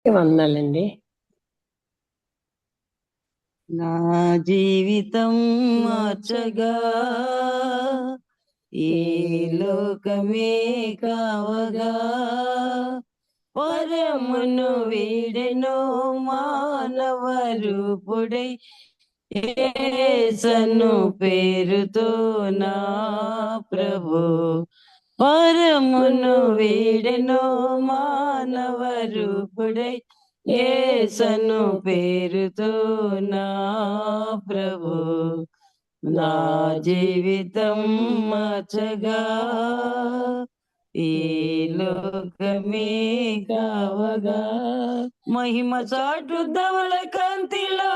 వందనాలండి. నా జీవితం మార్చగా ఈ లోకమే కావగా పరమును వీడెనో మానవ రూపుడై యేసను పేరుతో నా ప్రభు పరమును వీడెనో మానవ రూపుడై యేసను పేరుతో నా ప్రభు నా జీవితం మార్చగా ఈ లోకమే కావగా మహిమ చాటు ధవళ కాంతిలో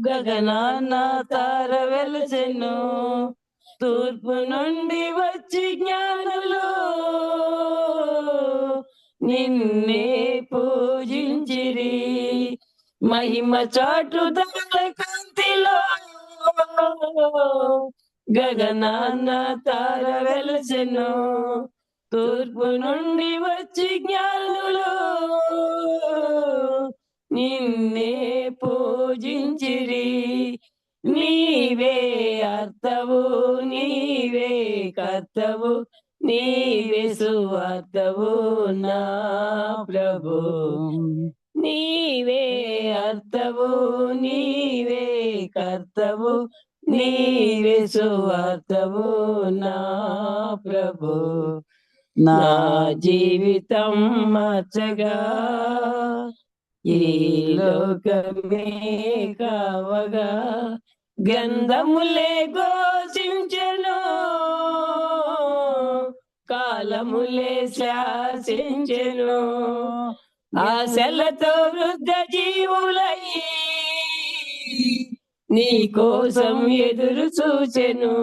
గగనాన తార వెలసెను తూర్పు నుండి వచ్చి జ్ఞానులు నిన్నే పూజించిరి మహిమ చాటు ధవళ కాంతిలో గగనాన తార వెలసెను తూర్పు నుండి వచ్చి జ్ఞానులు నిన్నే పూజించిరి నీవే అర్థవు నీవే కర్తవు నీవే సువార్తవు నా ప్రభు నీవే అర్థవు నీవే కర్తవు నీవే సువార్తవు నా ప్రభు నా జీవితం మచ్చగా ఈ లోకమే కావగా గంధములే ఘోషించెను కాలములే శాసించెను ఆశలతో వృద్ధ జీవులై నీ కోసం ఎదురు చూచెను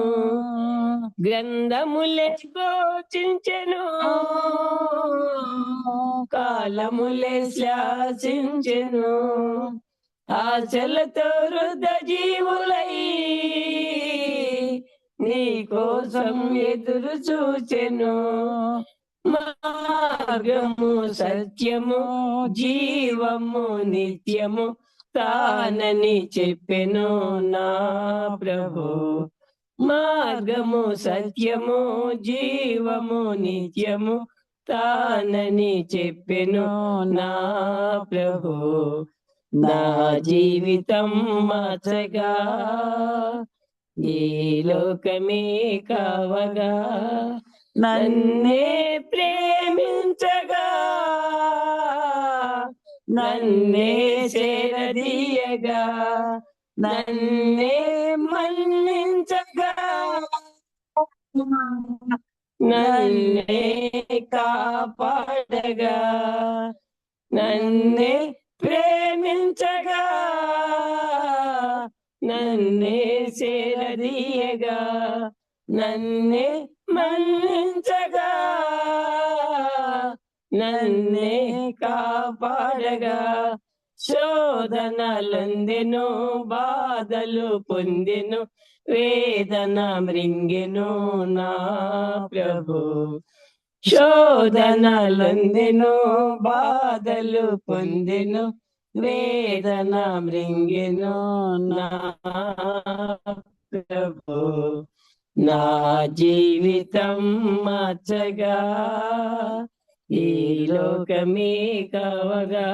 గ్రంథములే ఘోషించెను కాలములే శాసించెను ఆశలతో వృద్ధ జీవులై నీ కోసం ఎదురు చూచెను మార్గము సత్యము జీవము నిత్యము తానని చెప్పెను నా ప్రభు మార్గము సత్యము జీవము నిత్యము తానని చెప్పెను నా ప్రభు నా జీవితం మార్చగా ఈ లోకమే కావగా నన్నే ప్రేమించగా నన్నే చేరదీయగా నన్నే మన్నించగా నన్నే కాపాడగా నన్నే ప్రేమించగా నన్నే చేరదీయగా నన్నే మన్నించగా నన్నే కాపాడగా శోధనలందెను బాధలు పొందెను వేదన మృంగెను నా ప్రభు శోధనలందెను బాధలు పొందెను వేదన మృంగెను నా ప్రభు నా జీవితం మార్చగా ఈ లోకమే కావగా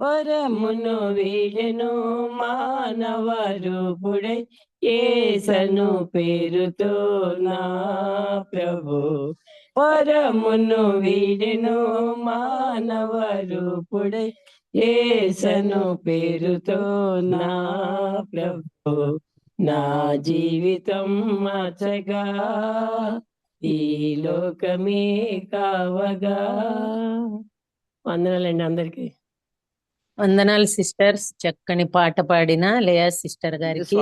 వరమును వీడెను మానవ రూపుడై యేసను పేరుతో నా ప్రభు వరమును వీడెను మానవ రూపుడై యేసను పేరుతో నా ప్రభు నా జీవితం మార్చగా ఈ లోకమే కావగా వందనాలండి అందరికి వందనాలు సిస్టర్స్. చక్కని పాట పాడిన లేయా సిస్టర్ గారికి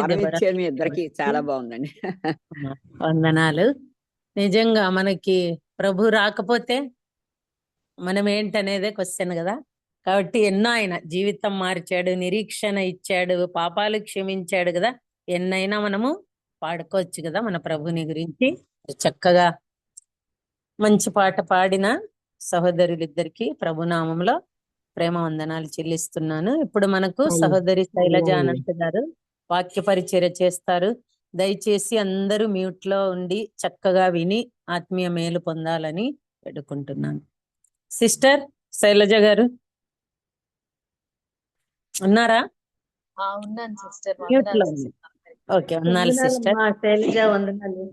మీ ఇద్దరికి చాలా బాగుందండి. వందనాలు. నిజంగా మనకి ప్రభు రాకపోతే మనం ఏంటనేదే క్వశ్చన్ కదా. కాబట్టి ఎన్నో ఆయన జీవితం మార్చాడు, నిరీక్షణ ఇచ్చాడు, పాపాలు క్షమించాడు కదా. ఎన్నైనా మనము పాడుకోవచ్చు కదా మన ప్రభుని గురించి. చక్కగా మంచి పాట పాడిన సహోదరులిద్దరికి ప్రభునామంలో ప్రేమ వందనాలు చెల్లిస్తున్నాను. ఇప్పుడు మనకు అవును. సహోదరి శైలజ అవునండి. అనంత్ గారు వాక్య పరిచర్య చేస్తారు. దయచేసి అందరూ మ్యూట్ లో ఉండి చక్కగా విని ఆత్మీయ మేలు పొందాలని వేడుకుంటున్నాను. సిస్టర్ శైలజ గారు ఉన్నారా? ఉన్నాను సిస్టర్. మ్యూట్ లో వందనాలు ఉంది. సిస్టర్. ఓకే, ఉన్నాను సిస్టర్. వందనాలమ్మా శైలజ, వందనాలు.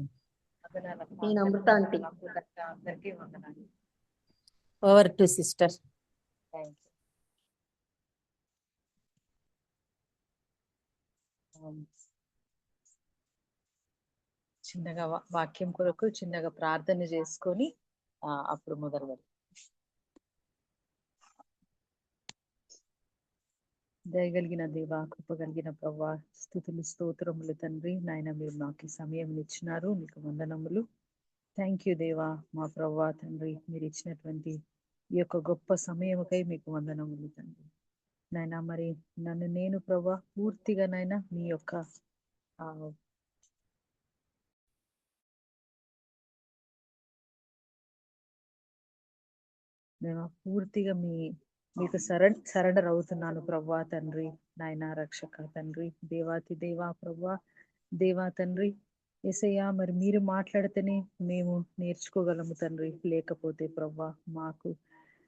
వందనాలమ్మా. నేను అమృత ఆంటీ. అందరికీ వందనాలు. Over to sister. Thank you. చిన్నగా వాక్యం కొరకు చిన్నగా ప్రార్థన చేసుకొని అప్పుడు మొదలు పెడతాం. దయగలిగిన దేవా, కృపగలిగిన ప్రవ్వా, స్తుతులు స్తోత్రములు తండ్రి. నాయన మీరు నాకు ఈ సమయం ఇచ్చినారు, మీకు వందనములు. థ్యాంక్ యూ దేవా, మా ప్రవ్వా తండ్రి. మీరు ఇచ్చినటువంటి ఈ యొక్క గొప్ప సమయముకై మీకు వందనములు తండ్రి. నాయన మరి నన్ను నేను ప్రవ్వా పూర్తిగా నాయన మీ యొక్క నేను పూర్తిగా మీకు సరెండర్ అవుతున్నాను ప్రవ్వా తండ్రి. నాయన రక్షక తండ్రి, దేవాతి దేవా ప్రవ్వా, దేవా తండ్రి. యేసయ్యా, మరి మీరు మాట్లాడితేనే మేము నేర్చుకోగలము తండ్రి. లేకపోతే ప్రవ్వా మాకు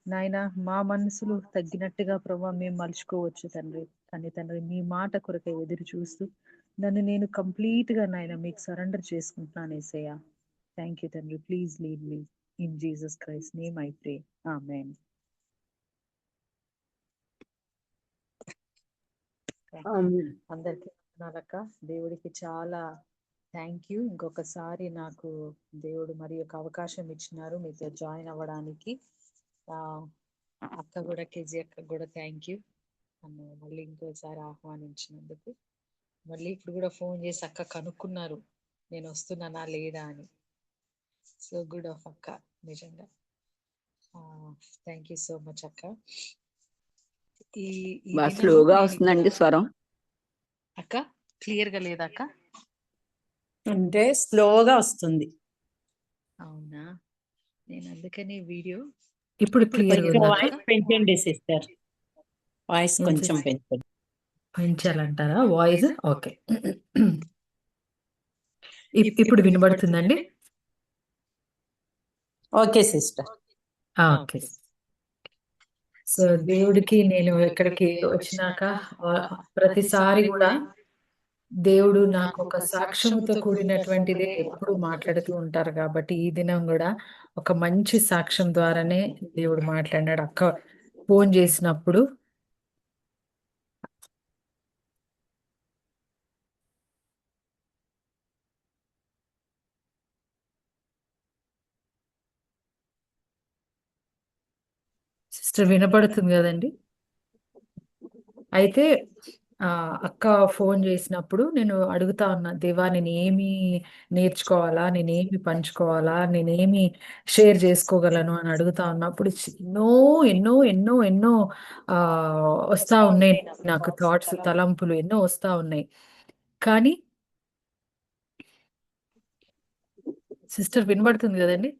నాయన మా మనసులు తగ్గినట్టుగా ప్రవ్వా మేము మలుచుకోవచ్చు తండ్రి. కానీ తండ్రి మీ మాట కొరకై ఎదురు చూస్తూ నన్ను నేను కంప్లీట్ గా నాయన మీకు సరెండర్ చేసుకుంటున్నాను యేసయ్యా. థ్యాంక్ యూ తండ్రి. Please lead me in Jesus Christ name I pray. ఆమేన్. అందరికీ వందనాలక్క. దేవుడికి చాలా థ్యాంక్ యూ. ఇంకొకసారి నాకు దేవుడు మరి ఒక అవకాశం ఇచ్చినారు మీతో జాయిన్ అవ్వడానికి. అక్క కూడా కేజీ అక్క కూడా థ్యాంక్ యూ. నన్ను మళ్ళీ ఇంకోసారి ఆహ్వానించినందుకు. మళ్ళీ ఇప్పుడు కూడా ఫోన్ చేసి అక్క కనుక్కున్నారు నేను వస్తున్నానా లేదా అని. సో గుడ్ ఆఫ్ అక్క, నిజంగా థ్యాంక్ యూ సో మచ్ అక్క. ఈ బాగా స్లోగా వస్తుందండి స్వరం. అక్క క్లియర్ గా లేదా అక్క? అంటే స్లోగా వస్తుంది. అవునా, నేను అందుకని వీడియో ఇప్పుడు క్లియర్ వాయిస్ పెంచండి సిస్టర్, వాయిస్ కొంచెం పెంచండి. పెంచాలంటారా వాయిస్? ఓకే. ఇప్పుడు వినబడుతుందండి? Okay sister. ఓకే. సో దేవుడికి నేను ఎక్కడికి వచ్చినాక ప్రతిసారి కూడా దేవుడు నాకు ఒక సాక్ష్యముతో కూడినటువంటిదే ఎప్పుడు మాట్లాడుతూ ఉంటారు. కాబట్టి ఈ దినం కూడా ఒక మంచి సాక్ష్యం ద్వారానే దేవుడు మాట్లాడినాడు. అక్క ఫోన్ చేసినప్పుడు సిస్టర్ వినపడుతుంది కదండి? అయితే అక్క ఫోన్ చేసినప్పుడు నేను అడుగుతా ఉన్నా, దేవా నేను ఏమి నేర్చుకోవాలా, నేనేమి పంచుకోవాలా, నేనేమి షేర్ చేసుకోగలను అని అడుగుతా ఉన్నప్పుడు ఎన్నో ఎన్నో ఎన్నో ఎన్నో వస్తా ఉన్నాయి నాకు, థాట్స్, తలంపులు ఎన్నో వస్తా ఉన్నాయి. కానీ సిస్టర్ వినబడుతుంది కదండి?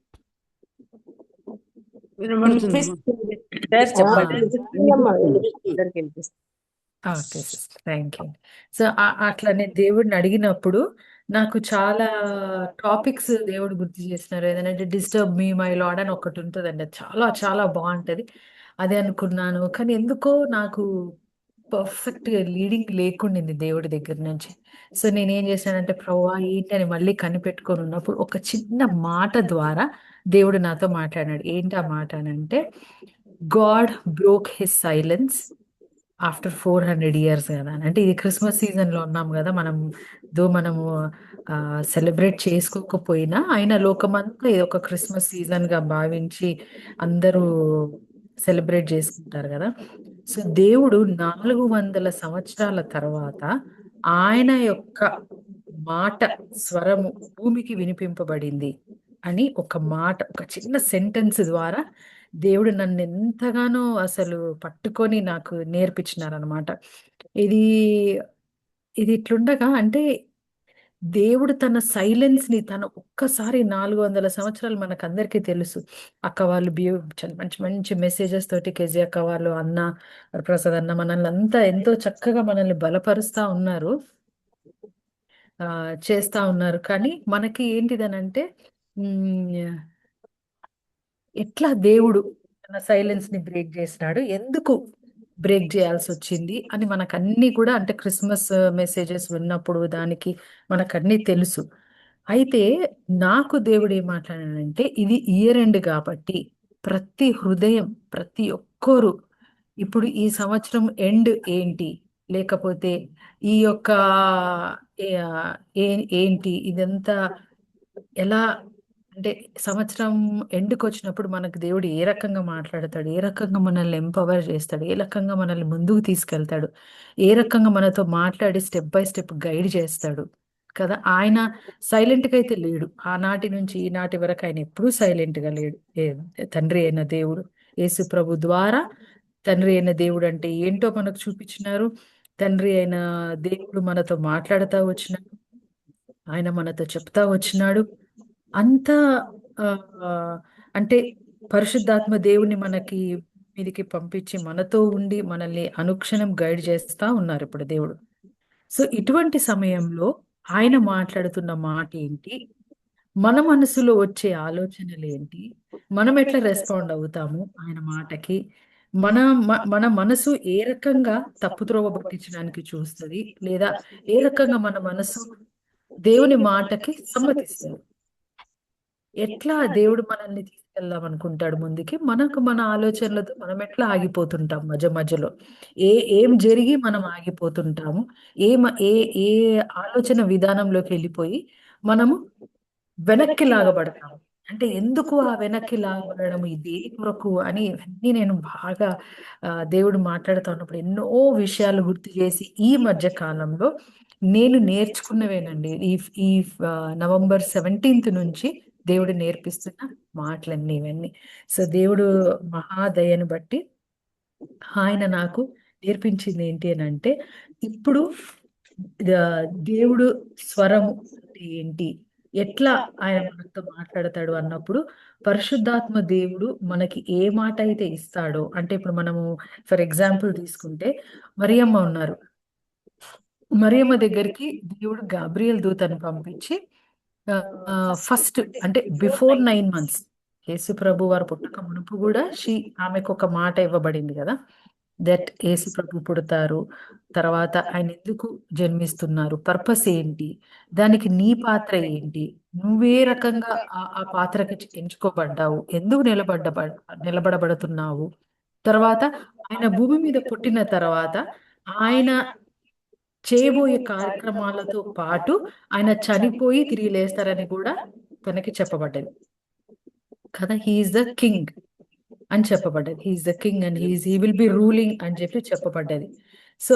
Okay sister, thank you. So అట్లా నేను దేవుడిని అడిగినప్పుడు నాకు చాలా టాపిక్స్ దేవుడు గుర్తు చేసినారు. ఏదంటే డిస్టర్బ్ మీ మై లార్డ్ అని ఒకటి ఉంటుందండి, చాలా చాలా బాగుంటది. అదే అనుకున్నాను, కానీ ఎందుకో నాకు పర్ఫెక్ట్ లీడింగ్ లేకుండింది దేవుడి దగ్గర నుంచి. సో నేనేం చేశానంటే, ప్రభువా ఏంటి అని మళ్ళీ కనిపెట్టుకొని ఉన్నప్పుడు ఒక చిన్న మాట ద్వారా దేవుడు నాతో మాట్లాడాడు. ఏంటి ఆ మాట అని అంటే, God broke his silence after 400 years కదా. అంటే ఇది క్రిస్మస్ సీజన్ లో ఉన్నాం కదా మనం. మనము సెలబ్రేట్ చేసుకోకపోయినా అయినా లోకమంతా ఇది ఒక క్రిస్మస్ సీజన్ గా భావించి అందరూ సెలబ్రేట్ చేసుకుంటారు కదా. సో దేవుడు 400 సంవత్సరాల తర్వాత ఆయన యొక్క మాట స్వరము భూమికి వినిపింపబడింది అని ఒక మాట, ఒక చిన్న సెంటెన్స్ ద్వారా దేవుడు నన్ను ఎంతగానో అసలు పట్టుకొని నాకు నేర్పించినారనమాట. ఇది ఇది ఇట్లుండగా అంటే దేవుడు తన సైలెన్స్ ని తన ఒక్కసారి 400 సంవత్సరాలు మనకందరికీ తెలుసు. అక్క వాళ్ళు చాలా మంచి మంచి మెసేజెస్ తోటి కేజీ అక్క వాళ్ళు, అన్న ప్రసాద్ అన్న మనల్ని అంతా ఎంతో చక్కగా మనల్ని బలపరుస్తా ఉన్నారు, చేస్తా ఉన్నారు. కానీ మనకి ఏంటిదనంటే ఎట్లా దేవుడు తన సైలెన్స్ ని బ్రేక్ చేసినాడు, ఎందుకు బ్రేక్ చేయాల్సి వచ్చింది అని మనకన్నీ కూడా, అంటే క్రిస్మస్ మెసేజెస్ విన్నప్పుడు దానికి మనకన్నీ తెలుసు. అయితే నాకు దేవుడు ఏం మాట్లాడాడంటే, ఇది ఇయర్ ఎండ్ కాబట్టి ప్రతి హృదయం, ప్రతి ఒక్కరు ఇప్పుడు ఈ సంవత్సరం ఎండ్ ఏంటి, లేకపోతే ఈ యొక్క ఏంటి ఇదంతా ఎలా, అంటే సంవత్సరం ఎండ్కి వచ్చినప్పుడు మనకు దేవుడు ఏ రకంగా మాట్లాడతాడు, ఏ రకంగా మనల్ని ఎంపవర్ చేస్తాడు, ఏ రకంగా మనల్ని ముందుకు తీసుకెళ్తాడు, ఏ రకంగా మనతో మాట్లాడి స్టెప్ బై స్టెప్ గైడ్ చేస్తాడు కదా. ఆయన సైలెంట్ గా అయితే లేడు. ఆనాటి నుంచి ఈనాటి వరకు ఆయన ఎప్పుడూ సైలెంట్ గా లేడు. తండ్రి అయిన దేవుడు యేసు ప్రభు ద్వారా తండ్రి అయిన దేవుడు అంటే ఏంటో మనకు చూపించినారు. తండ్రి అయిన దేవుడు మనతో మాట్లాడుతూ వచ్చినాడు, ఆయన మనతో చెప్తా వచ్చినాడు. అంతా ఆ, ఆ, అంటే పరిశుద్ధాత్మ దేవుని మనకి మీదికి పంపించి మనతో ఉండి మనల్ని అనుక్షణం గైడ్ చేస్తా ఉన్నారు ఇప్పుడు దేవుడు. సో ఇటువంటి సమయంలో ఆయన మాట్లాడుతున్న మాట ఏంటి, మన మనసులో వచ్చే ఆలోచనలు ఏంటి, మనం ఎట్లా రెస్పాండ్ అవుతాము ఆయన మాటకి, మన మన మనసు ఏ రకంగా తప్పుత్రోవ పట్టించడానికి చూస్తుంది, లేదా ఏ రకంగా మన మనసు దేవుని మాటకి సమ్మతిస్తుంది, ఎట్లా దేవుడు మనల్ని తీసుకెళ్దాం అనుకుంటాడు ముందుకి, మనకు మన ఆలోచనలతో మనం ఎట్లా ఆగిపోతుంటాం మధ్య మధ్యలో, ఏం జరిగి మనం ఆగిపోతుంటాము, ఏ ఏ ఆలోచన విధానంలోకి వెళ్ళిపోయి మనము వెనక్కి లాగబడతాము, అంటే ఎందుకు ఆ వెనక్కి లాగబడడం, ఇది కొరకు అని అన్నీ నేను బాగా దేవుడు మాట్లాడుతూ ఉన్నప్పుడు ఎన్నో విషయాలు గుర్తు చేసి, ఈ మధ్య కాలంలో నేను నేర్చుకున్నవేనండి ఈ ఈ నవంబర్ 17th నుంచి దేవుడు నేర్పిస్తున్న మాటలన్నీ ఇవన్నీ. సో దేవుడు మహాదయను బట్టి ఆయన నాకు నేర్పించింది ఏంటి అని అంటే, ఇప్పుడు దేవుడు స్వరము అంటే ఏంటి, ఎట్లా ఆయన మనతో మాట్లాడతాడు అన్నప్పుడు, పరిశుద్ధాత్మ దేవుడు మనకి ఏ మాట అయితే ఇస్తాడో, అంటే ఇప్పుడు మనము ఫర్ ఎగ్జాంపుల్ తీసుకుంటే మరియమ్మ ఉన్నారు, మరియమ్మ దగ్గరికి దేవుడు గాబ్రియల్ దూతను పంపించి ఫస్ట్ అంటే బిఫోర్ 9 months యేసు ప్రభు వారు పుట్టక మునుపు కూడా ఆమెకు ఒక మాట ఇవ్వబడింది కదా, దట్ యేసు ప్రభు పుడతారు, తర్వాత ఆయన ఎందుకు జన్మిస్తున్నారు, పర్పస్ ఏంటి, దానికి నీ పాత్ర ఏంటి, నువ్వే రకంగా ఆ పాత్రకి ఎంచుకోబడ్డావు, ఎందుకు నిలబడబడుతున్నావు, తర్వాత ఆయన భూమి మీద పుట్టిన తర్వాత ఆయన చేయబోయే కార్యక్రమాలతో పాటు ఆయన చనిపోయి తిరిగి లేస్తారని కూడా తనకి చెప్పబడ్డది కదా. హీఈస్ ద కింగ్ అని చెప్పబడ్డది, he's the king and he will be ruling అని చెప్పి చెప్పబడ్డది. సో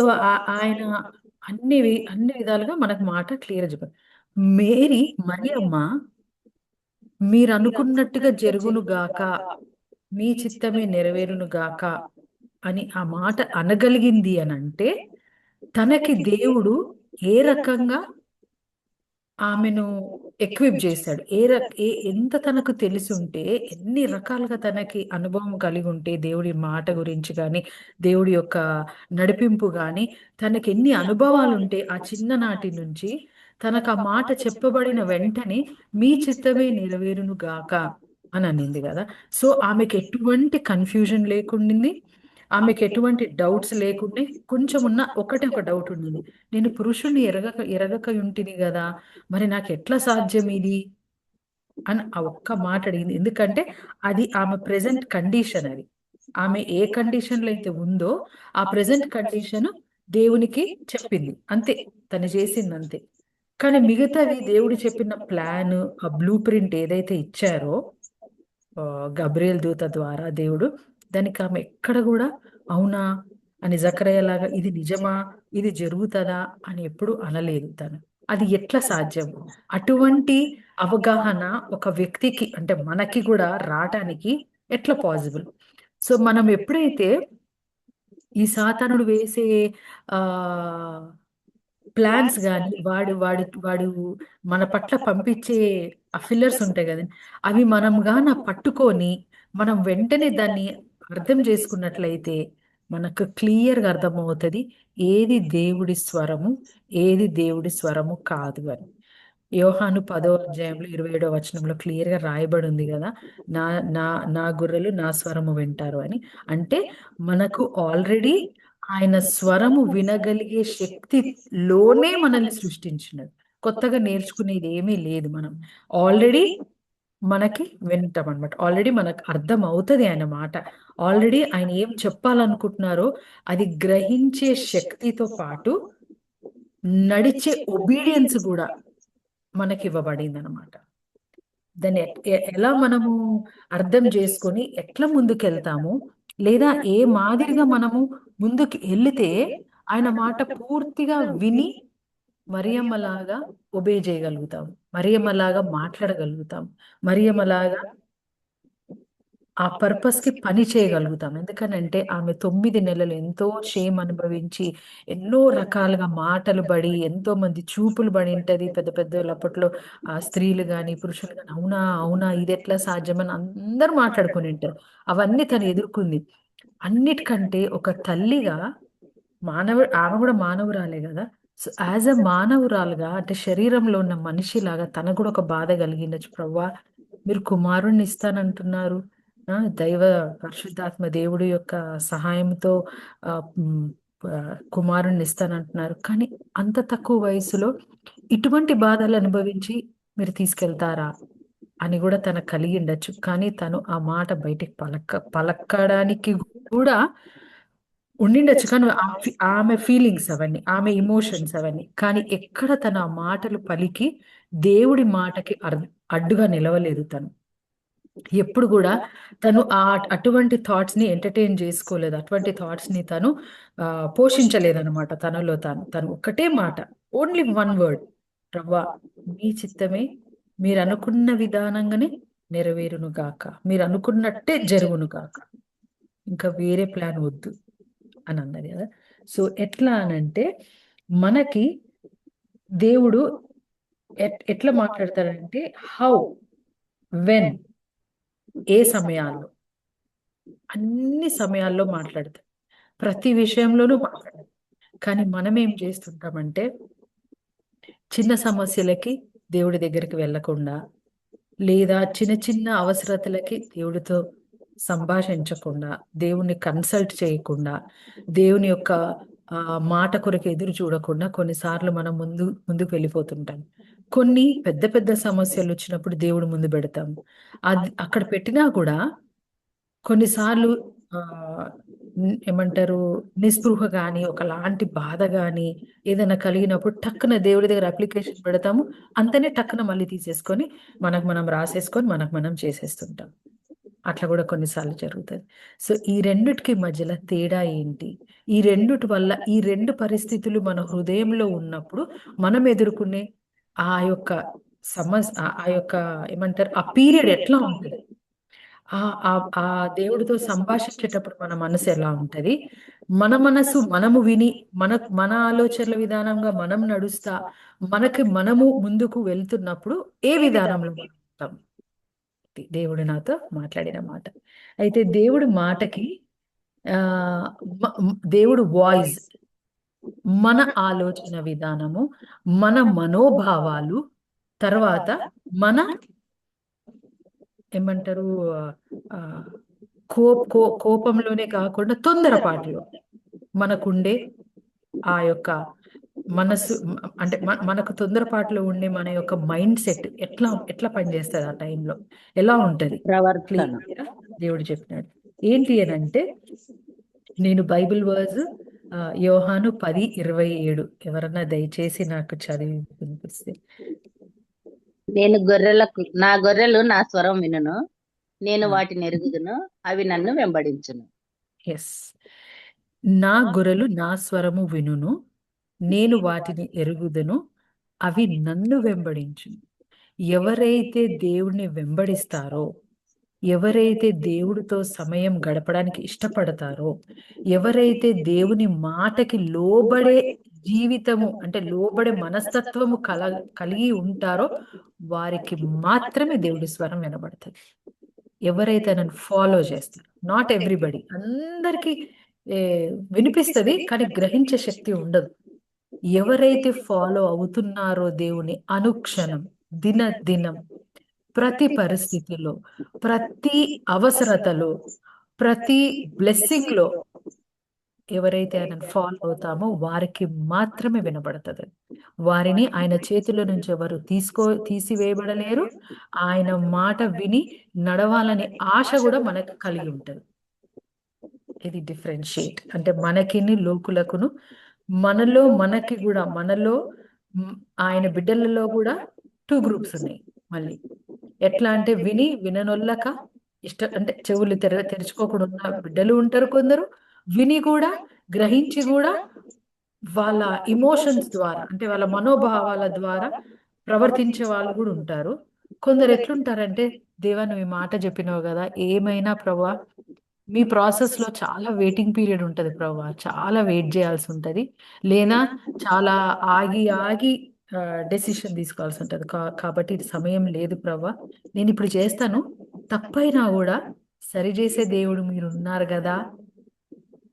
ఆయన అన్ని విధాలుగా మనకు మాట క్లియర్ చెప్పారు. మరియమ్మ మీరు అనుకున్నట్టుగా జరుగును గాక, మీ చిత్తమే నెరవేరును గాక అని ఆ మాట అనగలిగింది అని అంటే, తనకి దేవుడు ఏ రకంగా ఆమెను ఎక్విప్ చేశాడు, ఎంత తనకు తెలిసి ఉంటే, ఎన్ని రకాలుగా తనకి అనుభవం కలిగి ఉంటే దేవుడి మాట గురించి కానీ, దేవుడి యొక్క నడిపింపు కానీ, తనకి ఎన్ని అనుభవాలు ఉంటే ఆ చిన్ననాటి నుంచి తనకు ఆ మాట చెప్పబడిన వెంటనే మీ చిత్తమే నెరవేరును గాక అని అనింది కదా. సో ఆమెకి ఎటువంటి కన్ఫ్యూజన్ లేకుండింది, ఆమెకి ఎటువంటి డౌట్స్ లేకుండా, కొంచెం ఒక డౌట్ ఉండింది, నేను పురుషుణ్ణి ఎరగక ఉంటిని కదా, మరి నాకు ఎట్లా సాధ్యం ఇది అని ఆ ఒక్క మాట అడిగింది. ఎందుకంటే అది ఆమె ప్రెసెంట్ కండిషన్, అది ఆమె ఏ కండిషన్ లో అయితే ఉందో ఆ ప్రెసెంట్ కండిషన్ దేవునికి చెప్పింది అంతే, తను చేసింది అంతే. కానీ మిగతాది దేవుడు చెప్పిన ప్లాన్, ఆ బ్లూ ప్రింట్ ఏదైతే ఇచ్చారో గబ్రియల్ దూత ద్వారా దేవుడు, దానికి ఆమె ఎక్కడ కూడా అవునా అని జకరయ్యలాగా ఇది నిజమా, ఇది జరుగుతుందా అని ఎప్పుడు అనలేదు తను. అది ఎట్లా సాధ్యం, అటువంటి అవగాహన ఒక వ్యక్తికి అంటే మనకి కూడా రావటానికి ఎట్లా పాసిబుల్. సో మనం ఎప్పుడైతే ఈ సాతానుడు వేసే ఆ ప్లాన్స్ కానీ వాడు మన పట్ల పంపించే అఫిల్లర్స్ ఉంటాయి కదండి, అవి మనం గాన పట్టుకొని మనం వెంటనే దాన్ని అర్థం చేసుకున్నట్లయితే మనకు క్లియర్గా అర్థమవుతుంది ఏది దేవుడి స్వరము, ఏది దేవుడి స్వరము కాదు అని. యోహాను 10వ అధ్యాయంలో 27వ వచనంలో క్లియర్గా రాయబడి ఉంది కదా, నా నా నా గొర్రెలు నా స్వరము వింటారు అని. అంటే మనకు ఆల్రెడీ ఆయన స్వరము వినగలిగే శక్తిలోనే మనల్ని సృష్టించినది. కొత్తగా నేర్చుకునేది ఏమీ లేదు. మనం ఆల్రెడీ మనకి వింటాం అనమాట. ఆల్రెడీ మనకు అర్థం అవుతుంది ఆయన మాట. ఆల్రెడీ ఆయన ఏం చెప్పాలనుకుంటున్నారో అది గ్రహించే శక్తితో పాటు నడిచే ఒబీడియన్స్ కూడా మనకి ఇవ్వబడింది అనమాట. దాన్ని ఎలా మనము అర్థం చేసుకొని ఎట్లా ముందుకెళ్తాము, లేదా ఏ మాదిరిగా మనము ముందుకు వెళితే ఆయన మాట పూర్తిగా విని మరియమ్మలాగా ఒబే చేయగలుగుతాం, మరియమ్మలాగా మాట్లాడగలుగుతాం, మరియమ్మలాగా ఆ పర్పస్ కి పని చేయగలుగుతాం. ఎందుకనంటే ఆమె 9 నెలలు ఎంతో షేమ్ అనుభవించి ఎన్నో రకాలుగా మాటలు పడి ఎంతో మంది చూపులు పడి ఉంటది. పెద్ద పెద్ద అప్పట్లో ఆ స్త్రీలు గాని పురుషులు గాని అవునా అవునా ఇది ఎట్లా సాధ్యమని అందరూ మాట్లాడుకుని ఉంటారు. అవన్నీ తను ఎదుర్కొంది. అన్నిటికంటే ఒక తల్లిగా ఆమె కూడా మానవురాలే కదా. సో యాజ్ అ మానవురాలుగా అంటే శరీరంలో ఉన్న మనిషిలాగా తనకు కూడా ఒక బాధ కలిగిండొచ్చు. ప్రవ్వా మీరు కుమారుణ్ణి ఇస్తానంటున్నారు, దైవ పరిశుద్ధాత్మ దేవుడి యొక్క సహాయంతో ఆ, ఉమ్, కుమారుణ్ణి ఇస్తానంటున్నారు, కానీ అంత తక్కువ వయసులో ఇటువంటి బాధలు అనుభవించి మీరు తీసుకెళ్తారా అని కూడా తనకు కలిగి ఉండొచ్చు. కానీ తను ఆ మాట బయటికి పలకడానికి కూడా ఉండిండొచ్చు. కానీ ఆమె ఫీలింగ్స్ అవన్నీ, ఆమె ఇమోషన్స్ అవన్నీ, కానీ ఎక్కడ తన ఆ మాటలు పలికి దేవుడి మాటకి అడ్డుగా నిలవలేదు. తను ఎప్పుడు కూడా తను అటువంటి థాట్స్ ని ఎంటర్టైన్ చేసుకోలేదు. అటువంటి థాట్స్ ని తను పోషించలేదన్నమాట. తనలో తను ఒక్కటే మాట, ఓన్లీ వన్ వర్డ్, ప్రవ్వా మీ చిత్తమే, మీరు అనుకున్న విధానంగానే నెరవేరును గాక, మీరు అనుకున్నట్టే జరుగును గాక, ఇంకా వేరే ప్లాన్ వద్దు అని అన్నది కదా. సో ఎట్లా అనంటే మనకి దేవుడు ఎట్లా మాట్లాడతాడంటే హౌ, వెన్, ఏ సమయాల్లో, అన్ని సమయాల్లో మాట్లాడతాడు, ప్రతి విషయంలోనూ మాట్లాడతాడు. కానీ మనం ఏం చేస్తుంటామంటే చిన్న సమస్యలకి దేవుడి దగ్గరికి వెళ్ళకుండా, లేదా చిన్న చిన్న అవసరతలకి దేవుడితో సంభాషించకుండా, దేవుని కన్సల్ట్ చేయకుండా, దేవుని యొక్క మాట కొరకు ఎదురు చూడకుండా కొన్నిసార్లు మనం ముందుకు వెళ్ళిపోతుంటాం. కొన్ని పెద్ద పెద్ద సమస్యలు వచ్చినప్పుడు దేవుడు ముందు పెడతాం. అది అక్కడ పెట్టినా కూడా కొన్నిసార్లు ఆ ఏమంటారు నిస్పృహ గాని ఒకలాంటి బాధ గాని ఏదైనా కలిగినప్పుడు టక్కున దేవుడి దగ్గర అప్లికేషన్ పెడతాము, అంతనే టక్కున మళ్ళీ తీసేసుకొని మనం రాసేసుకొని మనం చేసేస్తుంటాం. అట్లా కూడా కొన్నిసార్లు జరుగుతుంది. సో ఈ రెండిటికి మధ్యలో తేడా ఏంటి? ఈ రెండిటి వల్ల ఈ రెండు పరిస్థితులు మన హృదయంలో ఉన్నప్పుడు మనం ఎదుర్కొనే ఆ యొక్క సమస్య, ఆ యొక్క ఏమంటారు ఆ పీరియడ్ ఎట్లా ఉంటుంది, ఆ ఆ ఆ దేవుడితో సంభాషించేటప్పుడు మన మనసు ఎలా ఉంటది, మన మనసు మనము విని మన ఆలోచనల విధానంగా మనం నడుస్తా మనము ముందుకు వెళ్తున్నప్పుడు ఏ విధానంలో మనం ఉంటాం. దేవుడు నాతో మాట్లాడిన మాట. అయితే దేవుడి మాటకి ఆ దేవుడు వాయిస్ మన ఆలోచన విధానము, మన మనోభావాలు, తర్వాత మన ఏమంటారు ఆ కోపంలోనే కాకుండా తొందరపాటులో మనకుండే ఆ యొక్క మనసు, అంటే మనకు తొందరపాటులో ఉండే మన యొక్క మైండ్ సెట్ ఎట్లా పనిచేస్తుంది, ఆ టైంలో ఎలా ఉంటది ప్రవర్తన. దేవుడు చెప్పినాడు. ఏంటి అని అంటే నేను బైబిల్ వర్స్ యోహాను 10:27 ఎవరన్నా దయచేసి నాకు చదివి వినిపిస్తే. నా గొర్రెలు నా స్వరం వినును, నేను వాటిని ఎరుగుదును, అవి నన్ను వెంబడించును. ఎస్, నా గొర్రెలు నా స్వరము వినును, నేను వాటిని ఎరుగుదును, అవి నన్ను వెంబడించును. ఎవరైతే దేవుణ్ణి వెంబడిస్తారో, ఎవరైతే దేవుడితో సమయం గడపడానికి ఇష్టపడతారో, ఎవరైతే దేవుని మాటకి లోబడే జీవితము అంటే లోబడే మనస్తత్వము కలిగి ఉంటారో వారికి మాత్రమే దేవుడి స్వరం వినబడుతుంది. ఎవరైతే నన్ను ఫాలో చేస్తారో, నాట్ ఎవ్రీబడి, అందరికీ ఏ, వినిపిస్తది కానీ గ్రహించే శక్తి ఉండదు. ఎవరైతే ఫాలో అవుతున్నారో దేవుని అనుక్షణం, దినం, ప్రతి పరిస్థితిలో, ప్రతి అవసరతలో, ప్రతి బ్లెస్సింగ్ లో ఎవరైతే ఆయనను ఫాలో అవుతామో వారికి మాత్రమే వినబడుతుంది. వారిని ఆయన చేతిలో నుంచి ఎవరు తీసివేయబడలేరు. ఆయన మాట విని నడవాలనే ఆశ కూడా మనకు కలిగి ఉంటుంది. ఇది డిఫరెన్షియేట్ అంటే మనకిని లోకులకును, మనలో ఆయన బిడ్డలలో కూడా 2 గ్రూప్స్ ఉన్నాయి. మళ్ళీ ఎట్లా అంటే విననొల్లక అంటే చెవులు తెరుచుకోకుండా ఉన్న బిడ్డలు ఉంటారు కొందరు, విని కూడా గ్రహించి కూడా వాళ్ళ ఇమోషన్స్ ద్వారా అంటే వాళ్ళ మనోభావాల ద్వారా ప్రవర్తించే వాళ్ళు కూడా ఉంటారు. కొందరు ఎట్లుంటారంటే, దేవా నువ్వు ఈ మాట చెప్పినావు కదా, ఏమైనా ప్రభా మీ ప్రాసెస్ లో చాలా వెయిటింగ్ పీరియడ్ ఉంటది ప్రభా, చాలా వెయిట్ చేయాల్సి ఉంటది, లేనా చాలా ఆగి డెసిషన్ తీసుకోవాల్సి ఉంటది. కాబట్టి ఇది సమయం లేదు ప్రభా, నేను ఇప్పుడు చేస్తాను, తప్పైనా కూడా సరిచేసే దేవుడు మీరు ఉన్నారు కదా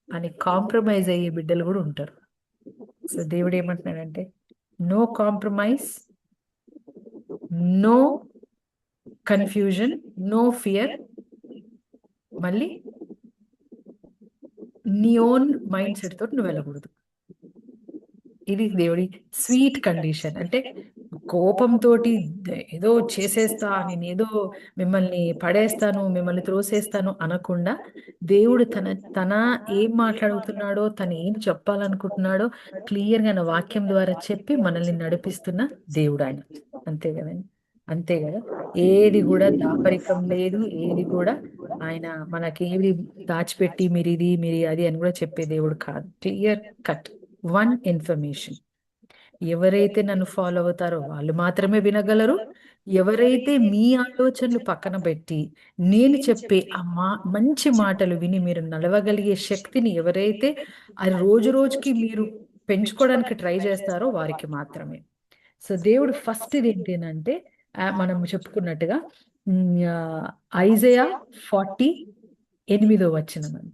అని కాంప్రమైజ్ అయ్యే బిడ్డలు కూడా ఉంటారు. సో దేవుడు ఏమంటున్నాడంటే, no compromise, no confusion, no fear. మళ్ళీ నీ ఓన్ మైండ్ సెట్ తోటి నువ్వు వెళ్ళకూడదు. ఇది దేవుడి స్వీట్ కండిషన్. అంటే కోపంతో ఏదో చేసేస్తా, నేను ఏదో మిమ్మల్ని పడేస్తాను, మిమ్మల్ని త్రోసేస్తాను అనకుండా, దేవుడు తన ఏం మాట్లాడుతున్నాడో, తను ఏం చెప్పాలనుకుంటున్నాడో క్లియర్గా నా వాక్యం ద్వారా చెప్పి మనల్ని నడిపిస్తున్న దేవుడు ఆయన. అంతే కదండి, అంతే కదా. ఏది కూడా దాపరికం లేదు, ఏది కూడా ఆయన మనకేది దాచిపెట్టి మీరు అది అని కూడా చెప్పే దేవుడు కాదు. Clear cut one information. ఎవరైతే నన్ను ఫాలో అవుతారో వాళ్ళు మాత్రమే వినగలరు. ఎవరైతే మీ ఆలోచనలు పక్కన పెట్టి నేను చెప్పే ఆ మంచి మాటలు విని మీరు నడవగలిగే శక్తిని ఎవరైతే అది రోజు రోజుకి మీరు పెంచుకోవడానికి ట్రై చేస్తారో వారికి మాత్రమే. సో దేవుడు ఫస్ట్ ఇది ఏంటంటే, మనం చెప్పుకున్నట్టుగా ఐజయా 48 వచనం,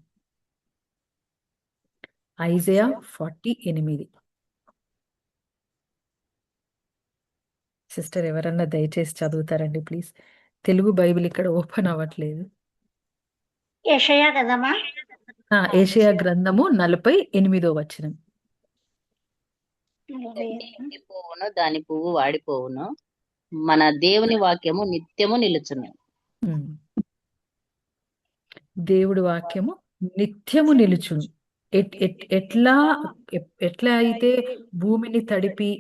ఐజయా 48. సిస్టర్ ఎవరన్నా దయచేసి చదువుతారండి ప్లీజ్. తెలుగు బైబిల్ ఇక్కడ ఓపెన్ అవ్వట్లేదు. యెషయా కదమ్మా? ఏషియా గ్రంథము 48 వచనం. చెట్టు ఎండిపోవును, దాని పువ్వు వాడిపోవును, మన దేవుని వాక్యము నిత్యము నిలుచును. దేవుడి వాక్యము నిత్యము నిలుచును. ఎట్లా అయితే భూమిని తడిపి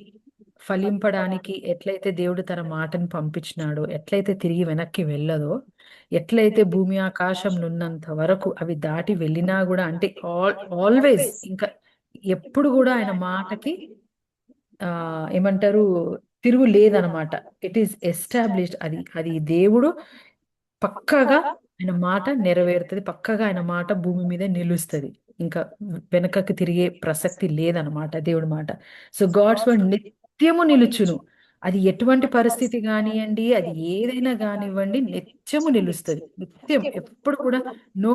ఫలింపడానికి ఎట్లయితే దేవుడు తన మాటను పంపించినాడో, ఎట్లయితే తిరిగి వెనక్కి వెళ్ళదో, ఎట్లయితే భూమి ఆకాశంలో ఉన్నంత వరకు అవి దాటి వెళ్ళినా కూడా, అంటే ఆల్వేస్ ఇంకా ఎప్పుడు కూడా ఆయన మాటకి ఏమంటారు, తిరుగు లేదనమాట. It is established. అది దేవుడు పక్కగా ఆయన మాట నెరవేరుతుంది, పక్కగా ఆయన మాట భూమి మీద నిలుస్తుంది. ఇంకా వెనకకి తిరిగే ప్రసక్తి లేదనమాట దేవుడి మాట. సో గాడ్స్ వర్డ్ నిత్యము నిలుచును. అది ఎటువంటి పరిస్థితి కానివ్వండి, అది ఏదైనా కానివ్వండి, నిత్యము నిలుస్తుంది. నిత్యం ఎప్పుడు కూడా నో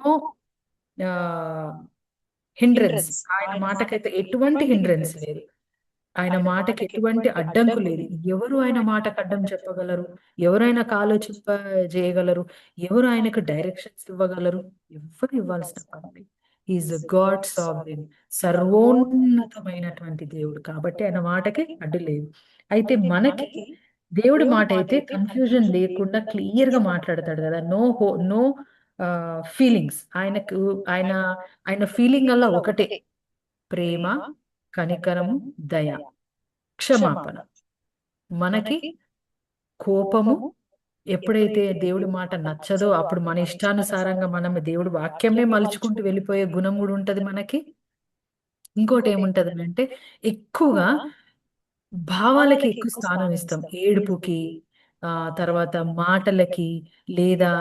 హిండ్రెన్స్. ఆయన మాటకైతే ఎటువంటి హిండ్రెన్స్ లేదు, ఆయన మాటకి ఎటువంటి అడ్డంకు లేదు. ఎవరు ఆయన మాటకు అడ్డం చెప్పగలరు? ఎవరు ఆయనకు ఆలోచింప చేయగలరు? ఎవరు ఆయనకు డైరెక్షన్స్ ఇవ్వగలరు? ఎవరు ఇవ్వాల్సిన పని. ఈజ్ గాడ్ సావరెన్, సర్వోన్నతమైనటువంటి దేవుడు. కాబట్టి ఆయన మాటకి అడ్డు లేదు. అయితే మనకి దేవుడి మాట అయితే కన్ఫ్యూజన్ లేకుండా క్లియర్ గా మాట్లాడతాడు కదా. No feelings. ఆయన ఫీలింగ్ అలా ఒకటే, ప్రేమ, కనికరము, దయ, క్షమాపణ. మనకి కోపము, ఎప్పుడైతే దేవుడి మాట నచ్చదో అప్పుడు మన ఇష్టానుసారంగా మనం దేవుడి వాక్యంనే మలుచుకుంటూ వెళ్ళిపోయే గుణం కూడా ఉంటది మనకి. ఇంకోటి ఏముంటది అంటే, ఎక్కువగా భావాలకి ఎక్కువ స్థానం ఇస్తాం. ఏడుపుకి, తర్వాత మాటలకి, లేదా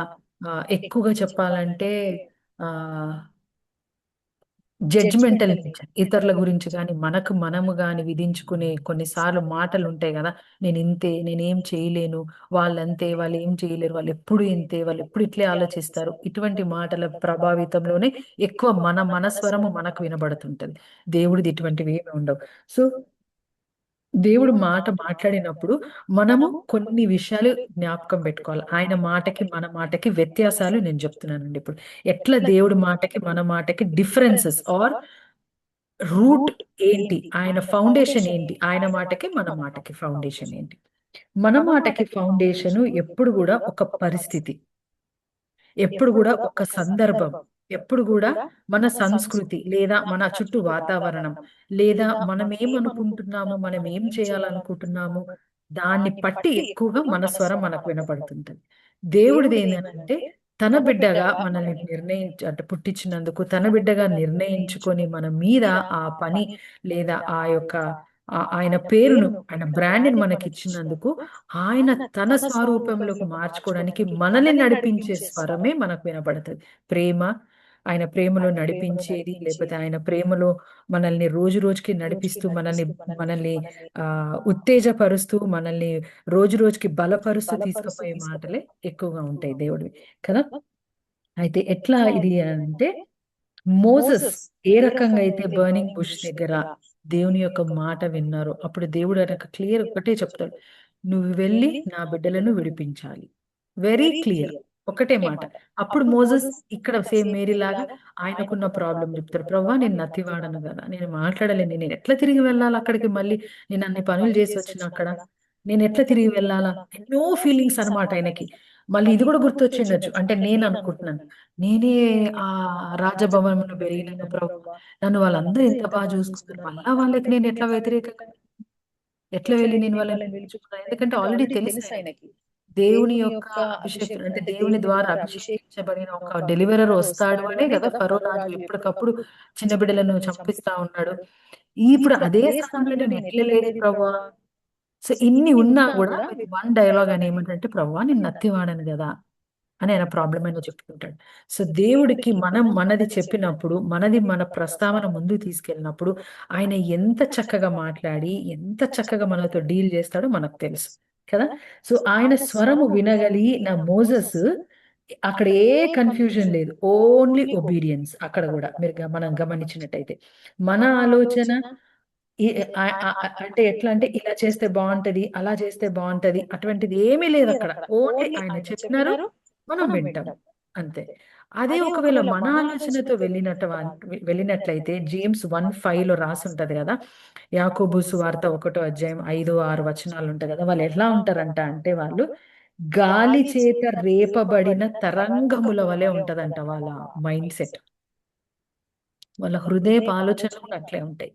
ఎక్కువగా చెప్పాలంటే జడ్జిమెంటల్ నేచర్, ఇతరుల గురించి కానీ మనము కానీ విధించుకునే కొన్నిసార్లు మాటలు ఉంటాయి కదా, నేను ఇంతే, నేనేం చేయలేను, వాళ్ళంతే, వాళ్ళు ఏం చేయలేరు, వాళ్ళు ఎప్పుడు ఇంతే, వాళ్ళు ఎప్పుడు ఇట్లే ఆలోచిస్తారు, ఇటువంటి మాటల ప్రభావితంలోనే ఎక్కువ మన స్వరము మనకు వినబడుతుంటది. దేవుడిది ఇటువంటివి ఏమి ఉండవు. సో దేవుడు మాట మాట్లాడినప్పుడు మనము కొన్ని విషయాలు జ్ఞాపకం పెట్టుకోవాలి. ఆయన మాటకి మన మాటకి వ్యత్యాసాలు నేను చెప్తున్నానండి ఇప్పుడు. ఎట్లా దేవుడి మాటకి మన మాటకి డిఫరెన్సెస్ ఆర్ రూట్ ఏంటి, ఆయన ఫౌండేషన్ ఏంటి, ఆయన మాటకి మన మాటకి ఫౌండేషన్ ఏంటి. మన మాటకి ఫౌండేషన్ ఎప్పుడు కూడా ఒక పరిస్థితి, ఎప్పుడు కూడా ఒక సందర్భం, ఎప్పుడు కూడా మన సంస్కృతి లేదా మన చుట్టూ వాతావరణం, లేదా మనం ఏమనుకుంటున్నాము, మనం ఏం చేయాలనుకుంటున్నాము, దాన్ని పట్టి ఎక్కువగా మన స్వరం మనకు వినపడుతుంటది. దేవుడిది ఏంటంటే తన బిడ్డగా మనల్ని అంటే పుట్టించినందుకు, తన బిడ్డగా నిర్ణయించుకొని మన మీద ఆ పని లేదా ఆ యొక్క ఆయన పేరును, ఆయన బ్రాండ్ని మనకి ఇచ్చినందుకు, ఆయన తన స్వరూపంలోకి మార్చుకోవడానికి మనల్ని నడిపించే స్వరమే మనకు వినపడుతుంది. ప్రేమ, ఆయన ప్రేమలో నడిపించేది, లేకపోతే ఆయన ప్రేమలో మనల్ని రోజు రోజుకి నడిపిస్తూ మనల్ని మనల్ని ఉత్తేజపరుస్తూ, మనల్ని రోజు రోజుకి బలపరుస్తూ తీసుకుపోయే మాటలే ఎక్కువగా ఉంటాయి దేవుడివి కదా. అయితే ఎట్లా ఇది అంటే, మోసెస్ ఏ రకంగా అయితే బర్నింగ్ బుష్ దగ్గర దేవుని యొక్క మాట విన్నారు, అప్పుడు దేవుడు ఆయనకు క్లియర్ ఒకటే చెప్తాడు, నువ్వు వెళ్ళి నా బిడ్డలను విడిపించాలి. వెరీ క్లియర్, ఒకటే మాట. అప్పుడు మోసెస్ ఇక్కడ సేమ్ మేరీ లాగా ఆయనకున్న ప్రాబ్లం చెప్తాడు, ప్రవ్వా నేను నత్తివాడను కదా, నేను మాట్లాడలేను, నేను ఎట్లా తిరిగి వెళ్ళాలి అక్కడికి, మళ్ళీ నేను అన్ని పనులు చేసి వచ్చిన అక్కడ నేను ఎట్లా తిరిగి వెళ్ళాలా, ఎన్నో ఫీలింగ్స్ అనమాట ఆయనకి. మళ్ళీ ఇది కూడా గుర్తొచ్చిండొచ్చు, అంటే నేను అనుకుంటున్నాను, నేనే ఆ రాజభవనంలో పెరిగినాను ప్రభు, నన్ను వాళ్ళందరూ ఎంత బాగా చూసుకున్నారు, మళ్ళా వాళ్ళకి నేను ఎట్లా వ్యతిరేకంగా, ఎట్లా వెళ్ళి నేను వాళ్ళని పిలుచుకున్నాను, ఎందుకంటే ఆల్రెడీ తెలుసు ఆయనకి దేవుని యొక్క అభిషేకుడు, అంటే దేవుని ద్వారా అభిషేకించబడిన ఒక డెలివరర్ వస్తాడు అనే కదా ఫరో రాజు ఎప్పటికప్పుడు చిన్న బిడ్డలను చంపిస్తా ఉన్నాడు. ఇప్పుడు అదే స్థానంలో నేను ఎట్లా లేదు ప్రభు. సో ఇన్ని ఉన్నా కూడా వన్ డైలాగ్ అని ఏమంటే, ప్రభు నేను నత్తివాడను కదా అని ఆయన ప్రాబ్లం అయినా చెప్పుకుంటాడు. సో దేవుడికి మనం మనది చెప్పినప్పుడు, మనది మన ప్రస్తావన ముందుకు తీసుకెళ్ళినప్పుడు ఆయన ఎంత చక్కగా మాట్లాడి ఎంత చక్కగా మనతో డీల్ చేస్తాడో మనకు తెలుసు కదా. సో ఆయన స్వరము వినగలిగిన మోసెస్ అక్కడ ఏ కన్ఫ్యూజన్ లేదు, ఓన్లీ ఒబీడియన్స్. అక్కడ కూడా మీరు మనం గమనించినట్టయితే మన ఆలోచన అంటే ఎట్లా అంటే ఇలా చేస్తే బాగుంటది, అలా చేస్తే బాగుంటది, అటువంటిది ఏమీ లేదు అక్కడ. ఓన్లీ ఆయన చెప్పినారు, మనం వింటాం, అంతే. అదే ఒకవేళ మన ఆలోచనతో వెళ్ళినట్లయితే జేమ్స్ 1:5 రాసి ఉంటది కదా, యాకోబు సువార్త 1వ అధ్యాయం 5-6 వచనాలు ఉంటాయి కదా, వాళ్ళు ఎట్లా ఉంటారంట అంటే, వాళ్ళు గాలి చేత రేపబడిన తరంగముల వలె ఉంటదంట వాళ్ళ మైండ్ సెట్, వాళ్ళ హృదయపు ఆలోచనలు కూడా అట్లే ఉంటాయి,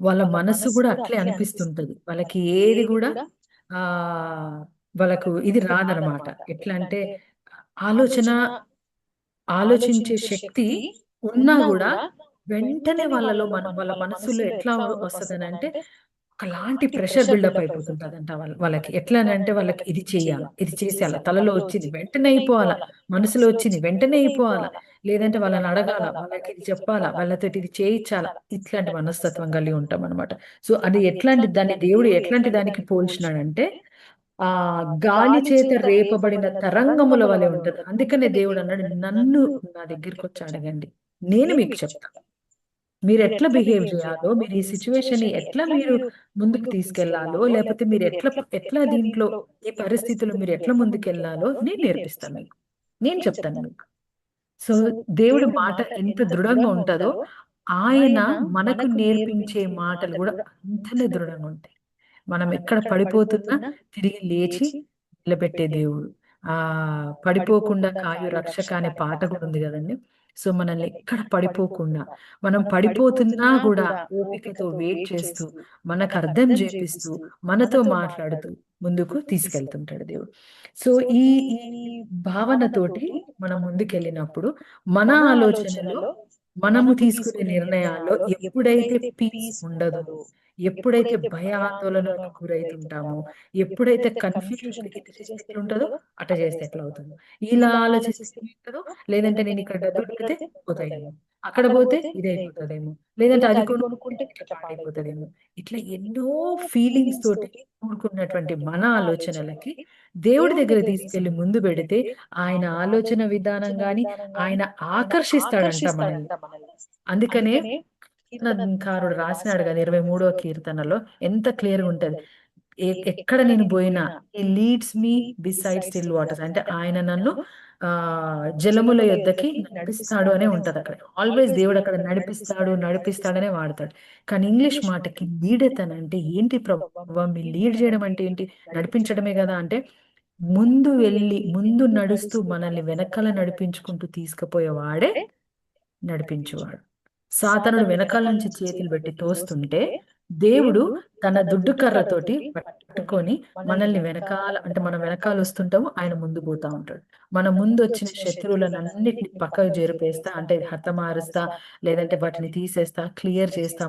వాళ్ళ మనస్సు కూడా అట్లే అనిపిస్తుంటది, వాళ్ళకి ఏది కూడా ఆ వాళ్ళకు ఇది రాదనమాట. ఎట్లా అంటే ఆలోచన ఆలోచించే శక్తి ఉన్నా కూడా వెంటనే వాళ్ళలో వాళ్ళ మనసులో ఎట్లా వస్తుందని అంటే, ఒకలాంటి ప్రెషర్ బిల్డప్ అయిపోతుంటదంట వాళ్ళకి. ఎట్లా అంటే వాళ్ళకి ఇది చేయాలి, ఇది చేసేయాలి, తలలో వచ్చింది వెంటనే అయిపోవాలా, మనసులో వచ్చింది వెంటనే అయిపోవాలా, లేదంటే వాళ్ళని అడగాల, వాళ్ళకి ఇది చెప్పాలా, వాళ్ళతో ఇది చేయించాలా, ఇట్లాంటి మనస్తత్వం కలిగి ఉంటాం అనమాట. సో అది ఎట్లాంటి దాన్ని దేవుడు ఎట్లాంటి దానికి పోల్చినాడంటే, ఆ గాలి చేత రేపబడిన తరంగముల వలె ఉంటది. అందుకనే దేవుడు అన్నాడు, నన్ను నా దగ్గరికి వచ్చి అడగండి, నేను మీకు చెప్తాను, మీరు ఎట్లా బిహేవ్ చేయాలో, మీరు ఈ సిచ్యువేషన్ ని ఎట్లా మీరు ముందుకు తీసుకెళ్లాలో, లేకపోతే మీరు ఎట్లా ఎట్లా దీంట్లో ఈ పరిస్థితుల్లో మీరు ఎట్లా ముందుకెళ్లాలో నేను నేర్పిస్తాను మీకు, నేను చెప్తాను మీకు. సో దేవుడి మాట ఎంత దృఢంగా ఉంటుందో, ఆయన మనకు నేర్పించే మాటలు కూడా అంతనే దృఢంగా ఉంటాయి. మనం ఎక్కడ పడిపోతున్నా తిరిగి లేచి నిలబెట్టే దేవుడు. ఆ పడిపోకుండా కాయు రక్షక అనే పాట కూడా ఉంది కదండి. సో మనల్ని ఎక్కడ పడిపోకుండా, మనం పడిపోతున్నా కూడా ఓపికతో వెయిట్ చేస్తూ, మనకు అర్థం చేపిస్తూ, మనతో మాట్లాడుతూ ముందుకు తీసుకెళ్తుంటాడు దేవుడు. సో ఈ ఈ భావనతోటి మనం ముందుకెళ్ళినప్పుడు మన ఆలోచనలో, మనము తీసుకునే నిర్ణయాల్లో ఎప్పుడైతే పీస్ ఉండదో, ఎప్పుడైతే భయ ఆందోళనకు గురైతుంటామో, ఎప్పుడైతే కన్ఫ్యూజన్ ఇట్లా చేస్తే ఎట్లుంటుందో, అట్లా చేస్తే ఎట్లా అవుతుందో, ఇలా ఆలోచిస్తే ఉంటుందో, లేదంటే నేను ఇక్కడ డబ్బులు పెడితే పోతాయేమో, అక్కడ పోతే ఇది అయిపోతుందేమో, లేదంటే అది కొనుక్కుంటే ఇట్లా పాడైపోతుందేమో. ఇట్లా ఎన్నో ఫీలింగ్స్ తోటి కూడుకున్నటువంటి మన ఆలోచనలకి దేవుడి దగ్గర తీసుకెళ్లి ముందు పెడితే ఆయన ఆలోచన విధానం గాని ఆయన ఆకర్షిస్తాడంట మనల్ని. అందుకనే కీర్తనకారుడు రాసినాడు కదా 23వ కీర్తనలో ఎంత క్లియర్గా ఉంటది. ఎక్కడ నేను పోయినా he leads me beside still waters, అంటే ఆయన నన్ను జలముల యొద్దకి నడిపిస్తాడు అనే ఉంటది అక్కడ. ఆల్వేస్ దేవుడు అక్కడ నడిపిస్తాడనే వాడతాడు. కానీ ఇంగ్లీష్ మాటకి లీడెత్ అని అంటే ఏంటి ప్రభావం, మీ లీడ్ చేయడం అంటే ఏంటి, నడిపించడమే కదా అంటే ముందు నడుస్తూ మనల్ని వెనకాల నడిపించుకుంటూ తీసుకుపోయేవాడే నడిపించేవాడు. సాతానుడు వెనకాల నుంచి చేతులు పెట్టి తోస్తుంటే దేవుడు తన దుడ్డు కర్రతోటి పట్టుకొని మనల్ని వెనకాల, అంటే మనం వెనకాల వస్తుంటాము, ఆయన ముందు పోతా ఉంటాడు. మన ముందు వచ్చిన శత్రువులను అన్నిటిని పక్కకు జరిపేస్తా, అంటే హతమారుస్తా, లేదంటే వాటిని తీసేస్తా, క్లియర్ చేస్తా.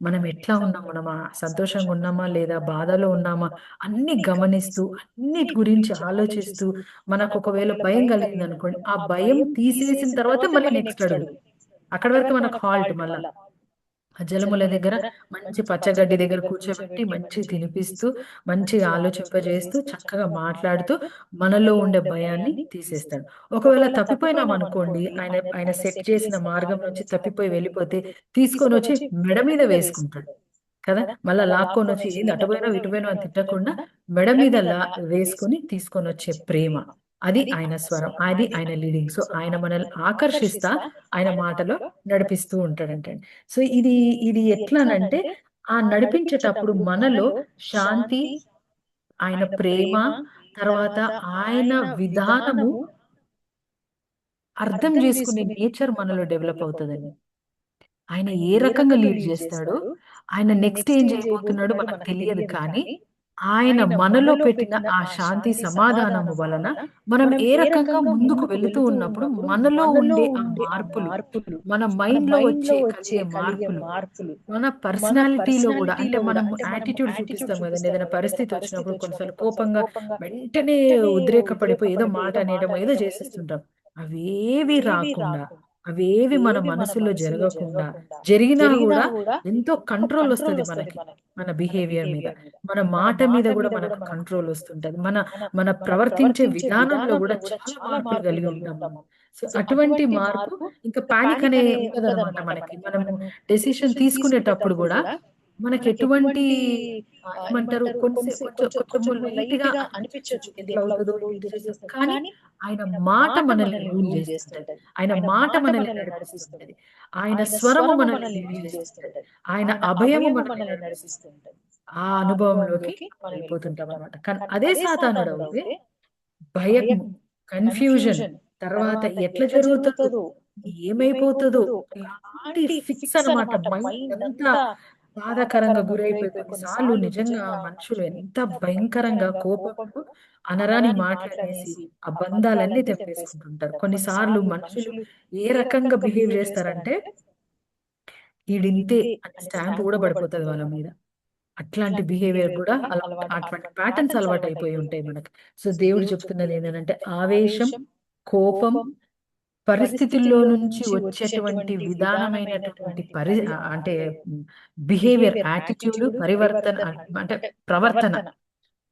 మనం ఎట్లా ఉన్నాం, మనం సంతోషంగా ఉన్నామా లేదా, బాధలో ఉన్నామా, అన్ని గమనిస్తూ అన్నిటి గురించి ఆలోచిస్తూ మనకు ఒకవేళ భయం కలిగింది అనుకోండి, ఆ భయం తీసేసిన తర్వాత మళ్ళీ నెక్స్ట్ అడుగు. అక్కడి వరకు మనకు హాల్ట్. మళ్ళా ఆ జలముల దగ్గర మంచి పచ్చగడ్డి దగ్గర కూర్చోబెట్టి మంచి తినిపిస్తూ మంచిగా ఆలోచింపజేస్తూ చక్కగా మాట్లాడుతూ మనలో ఉండే భయాన్ని తీసేస్తాడు. ఒకవేళ తప్పిపోయినాం అనుకోండి, ఆయన సెట్ చేసిన మార్గం నుంచి తప్పిపోయి వెళ్ళిపోతే తీసుకొని వచ్చి మెడ మీద వేసుకుంటాడు కదా. మళ్ళా లాక్కొని వచ్చి ఏంది అటుపోయినా ఇటుపోయినా అని తిట్టకుండా మెడ మీద వేసుకొని తీసుకొని వచ్చే ప్రేమ, అది ఆయన స్వరం, అది ఆయన లీడింగ్. సో ఆయన మనల్ని ఆకర్షిస్తా ఆయన మాటలో నడిపిస్తూ ఉంటాడంటే. సో ఇది ఎట్లానంటే ఆ నడిపించేటప్పుడు మనలో శాంతి, ఆయన ప్రేమ, తర్వాత ఆయన విధానము అర్థం చేసుకునే నేచర్ మనలో డెవలప్ అవుతుందండి. ఆయన ఏ రకంగా లీడ్ చేస్తాడో, ఆయన నెక్స్ట్ ఏం చేయబోతున్నాడో మనకు తెలియదు, కానీ ఆయన మనలో పెట్టిన ఆ శాంతి సమాధానము వలన మనం ఏ రకంగా ముందుకు వెళుతూ ఉన్నప్పుడు మనలో ఉండే ఆ మార్పులు, మన మైండ్ లో కలిగే మార్పులు, మన పర్సనాలిటీలో కూడా, అంటే మనం యాటిట్యూడ్ చూపిస్తాం కదండి. ఏదైనా పరిస్థితి వచ్చినప్పుడు కొన్నిసార్లు కోపంగా వెంటనే ఉద్రేకపడిపోయి ఏదో మాట అనేయడం ఏదో చేసేస్తుంటాం. అవేవి రాకుండా, అవేవి మన మనసులో జరగకుండా, జరిగినా కూడా ఎంతో కంట్రోల్ వస్తుంది మనకి, మన బిహేవియర్ మీద, మన మాట మీద కూడా మనకు కంట్రోల్ వస్తుంటది. మన ప్రవర్తించే విధానంలో కూడా చాలా మార్పులు కలిగి ఉంటాం మనం. సో అటువంటి మార్పు ఇంకా పానిక్ అనే ఉండదన్నమాట మనకి. మనము డెసిషన్ తీసుకునేటప్పుడు కూడా మనకి ఎటువంటి ఏమంటారు, కొంచెం లైట్ గా అనిపించవచ్చు ఎట్లా అవుతుందో ఏంటి చేసేస్తాం, కానీ ఆయన మాట మనల్ని రూల్ చేస్తుంటది, ఆయన మాట మనల్ని నడిపిస్తుంటది, ఆయన స్వరము మనల్ని లీడ్ చేస్తుంటది, ఆయన అభయము మనల్ని నడిపిస్తుంటది. ఆ అనుభవంలోకి వెళ్ళిపోతుంటాం అనమాట. కానీ అదే సాతానుడు అయితే భయం, కన్ఫ్యూజన్, తర్వాత ఎట్లా జరుగుతుందో, ఏమైపోతుందో, ఇలాంటి ఫిక్స్ అనమాట. మైండ్ అంతా బాధాకరంగా గురైపోయి కొన్నిసార్లు నిజంగా మనుషులు ఎంత భయంకరంగా కోపంతో అనరాని మాట్లాడేసి ఆ బంధాలన్నీ తెప్పేసుకుంటుంటారు. కొన్నిసార్లు మనుషులు ఏ రకంగా బిహేవ్ చేస్తారంటే ఈడింతే అనే స్టాంప్ కూడా పడిపోతుంది వాళ్ళ మీద. అట్లాంటి బిహేవియర్ కూడా అటువంటి ప్యాటర్న్స్ అలవాటు అయిపోయి ఉంటాయి మనకి. సో దేవుడు చెప్తున్నది ఏంటంటే ఆవేశం, కోపం, పరిస్థితుల్లో నుంచి వచ్చేటువంటి విధానమైనటువంటి అంటే బిహేవియర్, యాటిట్యూడ్, పరివర్తన, అంటే ప్రవర్తన,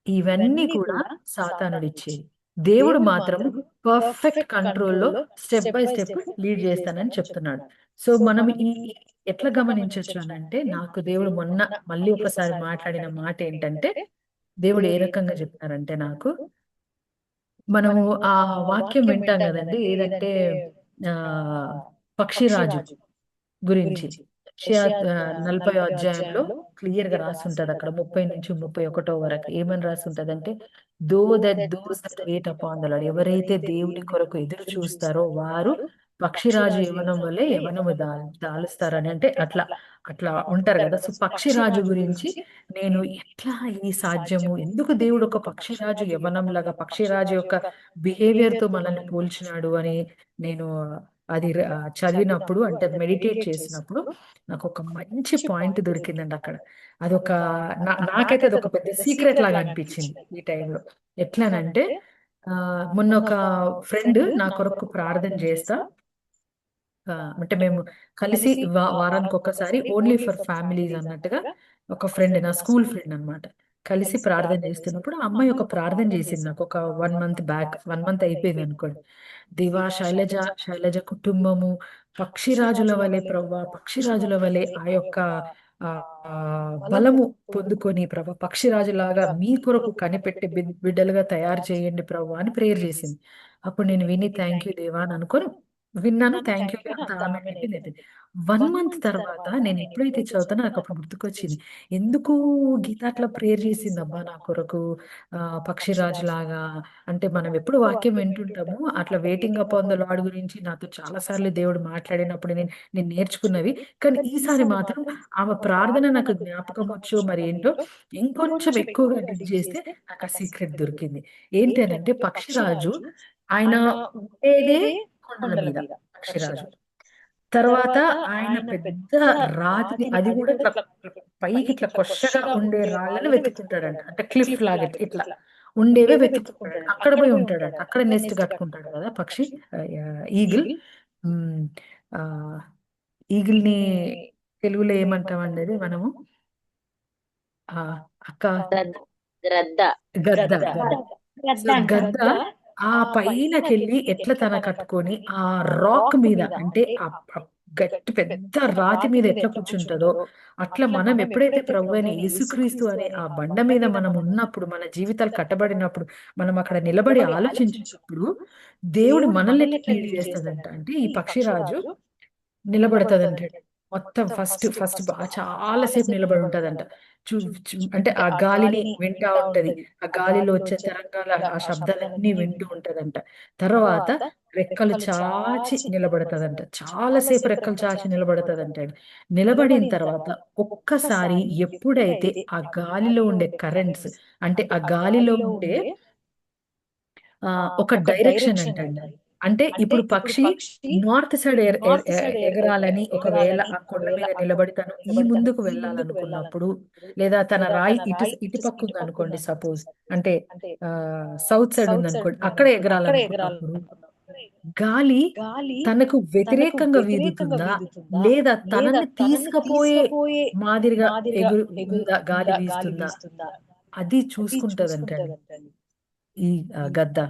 ఇవన్నీ కూడా సాతానుడు ఇచ్చేది. దేవుడు మాత్రం పర్ఫెక్ట్ కంట్రోల్లో స్టెప్ బై స్టెప్ లీడ్ చేస్తానని చెప్తున్నాడు. సో మనం ఎట్లా గమనించవచ్చు అని అంటే, నాకు దేవుడు మళ్ళీ ఒకసారి మాట్లాడిన మాట ఏంటంటే, దేవుడు ఏ రకంగా చెప్తారంటే, నాకు మనము ఆ వాక్యం వింటాం కదండి, ఏదంటే పక్షిరాజు గురించి 40వ అధ్యాయంలో క్లియర్ గా రాసుంటది. అక్కడ 30 నుంచి 31 వరకు ఏమని రాసుంటదంటే, those that wait upon the lord, ఎవరైతే దేవుని కొరకు ఎదురు చూస్తారో వారు పక్షిరాజు యవనం వల్లే యవనము దాలుస్తారని, అంటే అట్లా ఉంటారు కదా. సో పక్షిరాజు గురించి నేను ఎట్లా ఈ సాధ్యము, ఎందుకు దేవుడు ఒక పక్షిరాజు యవనం లాగా పక్షిరాజు యొక్క బిహేవియర్ తో మనల్ని పోల్చినాడు అని నేను అది చదివినప్పుడు, అంటే మెడిటేట్ చేసినప్పుడు నాకు ఒక మంచి పాయింట్ దొరికిందండి అక్కడ. అదొక నాకైతే అది ఒక పెద్ద సీక్రెట్ లాగా అనిపించింది ఈ టైంలో. ఎట్లానంటే మొన్న ఒక ఫ్రెండ్ నా కొరకు ప్రార్థన చేస్తా అంటే మేము కలిసి వారానికి ఒక్కసారి ఓన్లీ ఫర్ ఫ్యామిలీస్ అన్నట్టుగా ఒక ఫ్రెండ్, నా స్కూల్ ఫ్రెండ్ అన్నమాట, కలిసి ప్రార్థన చేస్తున్నప్పుడు ఆ అమ్మాయి ఒక ప్రార్థన చేసింది నాకు ఒక 1 మంత్ బ్యాక్. 1 మంత్ అయిపోయింది అనుకోండి. దివా శైలజ కుటుంబము పక్షిరాజుల వలె ప్రవ్వా, పక్షిరాజుల వలె ఆ యొక్క ఆ ఆ, బలము పొందుకొని ప్రభా, పక్షిరాజులాగా మీ కొరకు కనిపెట్టి బిడ్డలుగా తయారు చేయండి ప్రభు అని ప్రేయర్ చేసింది. అప్పుడు నేను విని థ్యాంక్ యూ దేవా అని అనుకొని విన్నాను. థ్యాంక్ యూ అంత ఆమె అయిపోయింది. 1 మంత్ తర్వాత నేను ఎప్పుడైతే చదువుతానో నాకు అప్పుడు గుర్తుకొచ్చింది, ఎందుకు గీత అట్లా ప్రేయర్ చేసింది అబ్బా నా కొరకు, పక్షిరాజు లాగా. అంటే మనం ఎప్పుడు వాక్యం వింటుంటాము, అట్లా waiting up on the lord గురించి నాతో చాలా సార్లు దేవుడు మాట్లాడినప్పుడు నేను నేను నేర్చుకున్నవి. కానీ ఈసారి మాత్రం ఆమె ప్రార్థన నాకు జ్ఞాపకం వచ్చు మరి ఏంటో, ఇంకొంచెం ఎక్కువగా డిగ్ చేస్తే నాకు ఆ సీక్రెట్ దొరికింది. ఏంటి అని అంటే, పక్షిరాజు ఆయన ఉండేదే కొండల మీద, పక్షిరాజు. తర్వాత ఆయన పెద్ద రాతిని, అది కూడా ఇట్లా పైకి ఇట్లా కొచ్చగా ఉండే రాళ్ళని వెతుక్కుంటాడంట. అంటే క్లిఫ్ లాగా ఇట్లా ఉండేవే వెతుక్కుంటాడు, అక్కడ పోయి ఉంటాడంట. అక్కడ నెస్ట్ కట్టుకుంటాడు కదా పక్షి, ఈగిల్. ఉమ్, ఆ ఈగిల్ ని తెలుగులో ఏమంటామండి అది మనము? ఆ అక్క, గ్రద్ద గద్ద. గద్ద సో అంటారు. గద్ద ఆ పైనకెళ్ళి ఎట్లా తన కట్టుకొని ఆ రాక్ మీద, అంటే ఆ గట్టి పెద్ద రాతి మీద ఎట్లా కూర్చుంటుందో, అట్లా మనం ఎప్పుడైతే ప్రభు అయిన యేసుక్రీస్తు అనే ఆ బండ మీద మనం ఉన్నప్పుడు, మన జీవితాలు కట్టబడినప్పుడు, మనం అక్కడ నిలబడి ఆలోచించినప్పుడు దేవుడు మనల్ని ఎట్లా లీడ్ చేస్తాడంట అంటే, ఈ పక్షిరాజు నిలబడతదంట. మొత్తం ఫస్ట్ ఫస్ట్ చాలా సేపు నిలబడి ఉంటదంట. అంటే ఆ గాలిని వింటా ఉంటది, ఆ గాలిలో వచ్చే తరంగాల ఆ శబ్దాలన్నీ వింటూ ఉంటదంట. తర్వాత రెక్కలు చాచి నిలబడతదంట, చాలా సేపు రెక్కలు చాచి నిలబడతదంట. నిలబడిన తర్వాత ఒక్కసారి ఎప్పుడైతే ఆ గాలిలో ఉండే కరెంట్స్, అంటే ఆ గాలిలో ఉండే ఒక డైరెక్షన్ అంటండి. అంటే ఇప్పుడు పక్షి నార్త్ సైడ్ ఎగరాలని ఒకవేళ ఆ కొండ మీద నిలబడి తను ఈ ముందుకు వెళ్ళాలనుకున్నప్పుడు, లేదా తన రాయి ఇటు పక్క ఉంది అనుకోండి సపోజ్, అంటే సౌత్ సైడ్ ఉంది అనుకోండి, అక్కడ ఎగరాలనుకున్నప్పుడు గాలి తనకు వ్యతిరేకంగా వీదుతుందా, లేదా తనని తీసుకుపోయే మాదిరిగా గాలి వీస్తుందా, అది చూసుకుంటదంటండి ఈ గద్ద.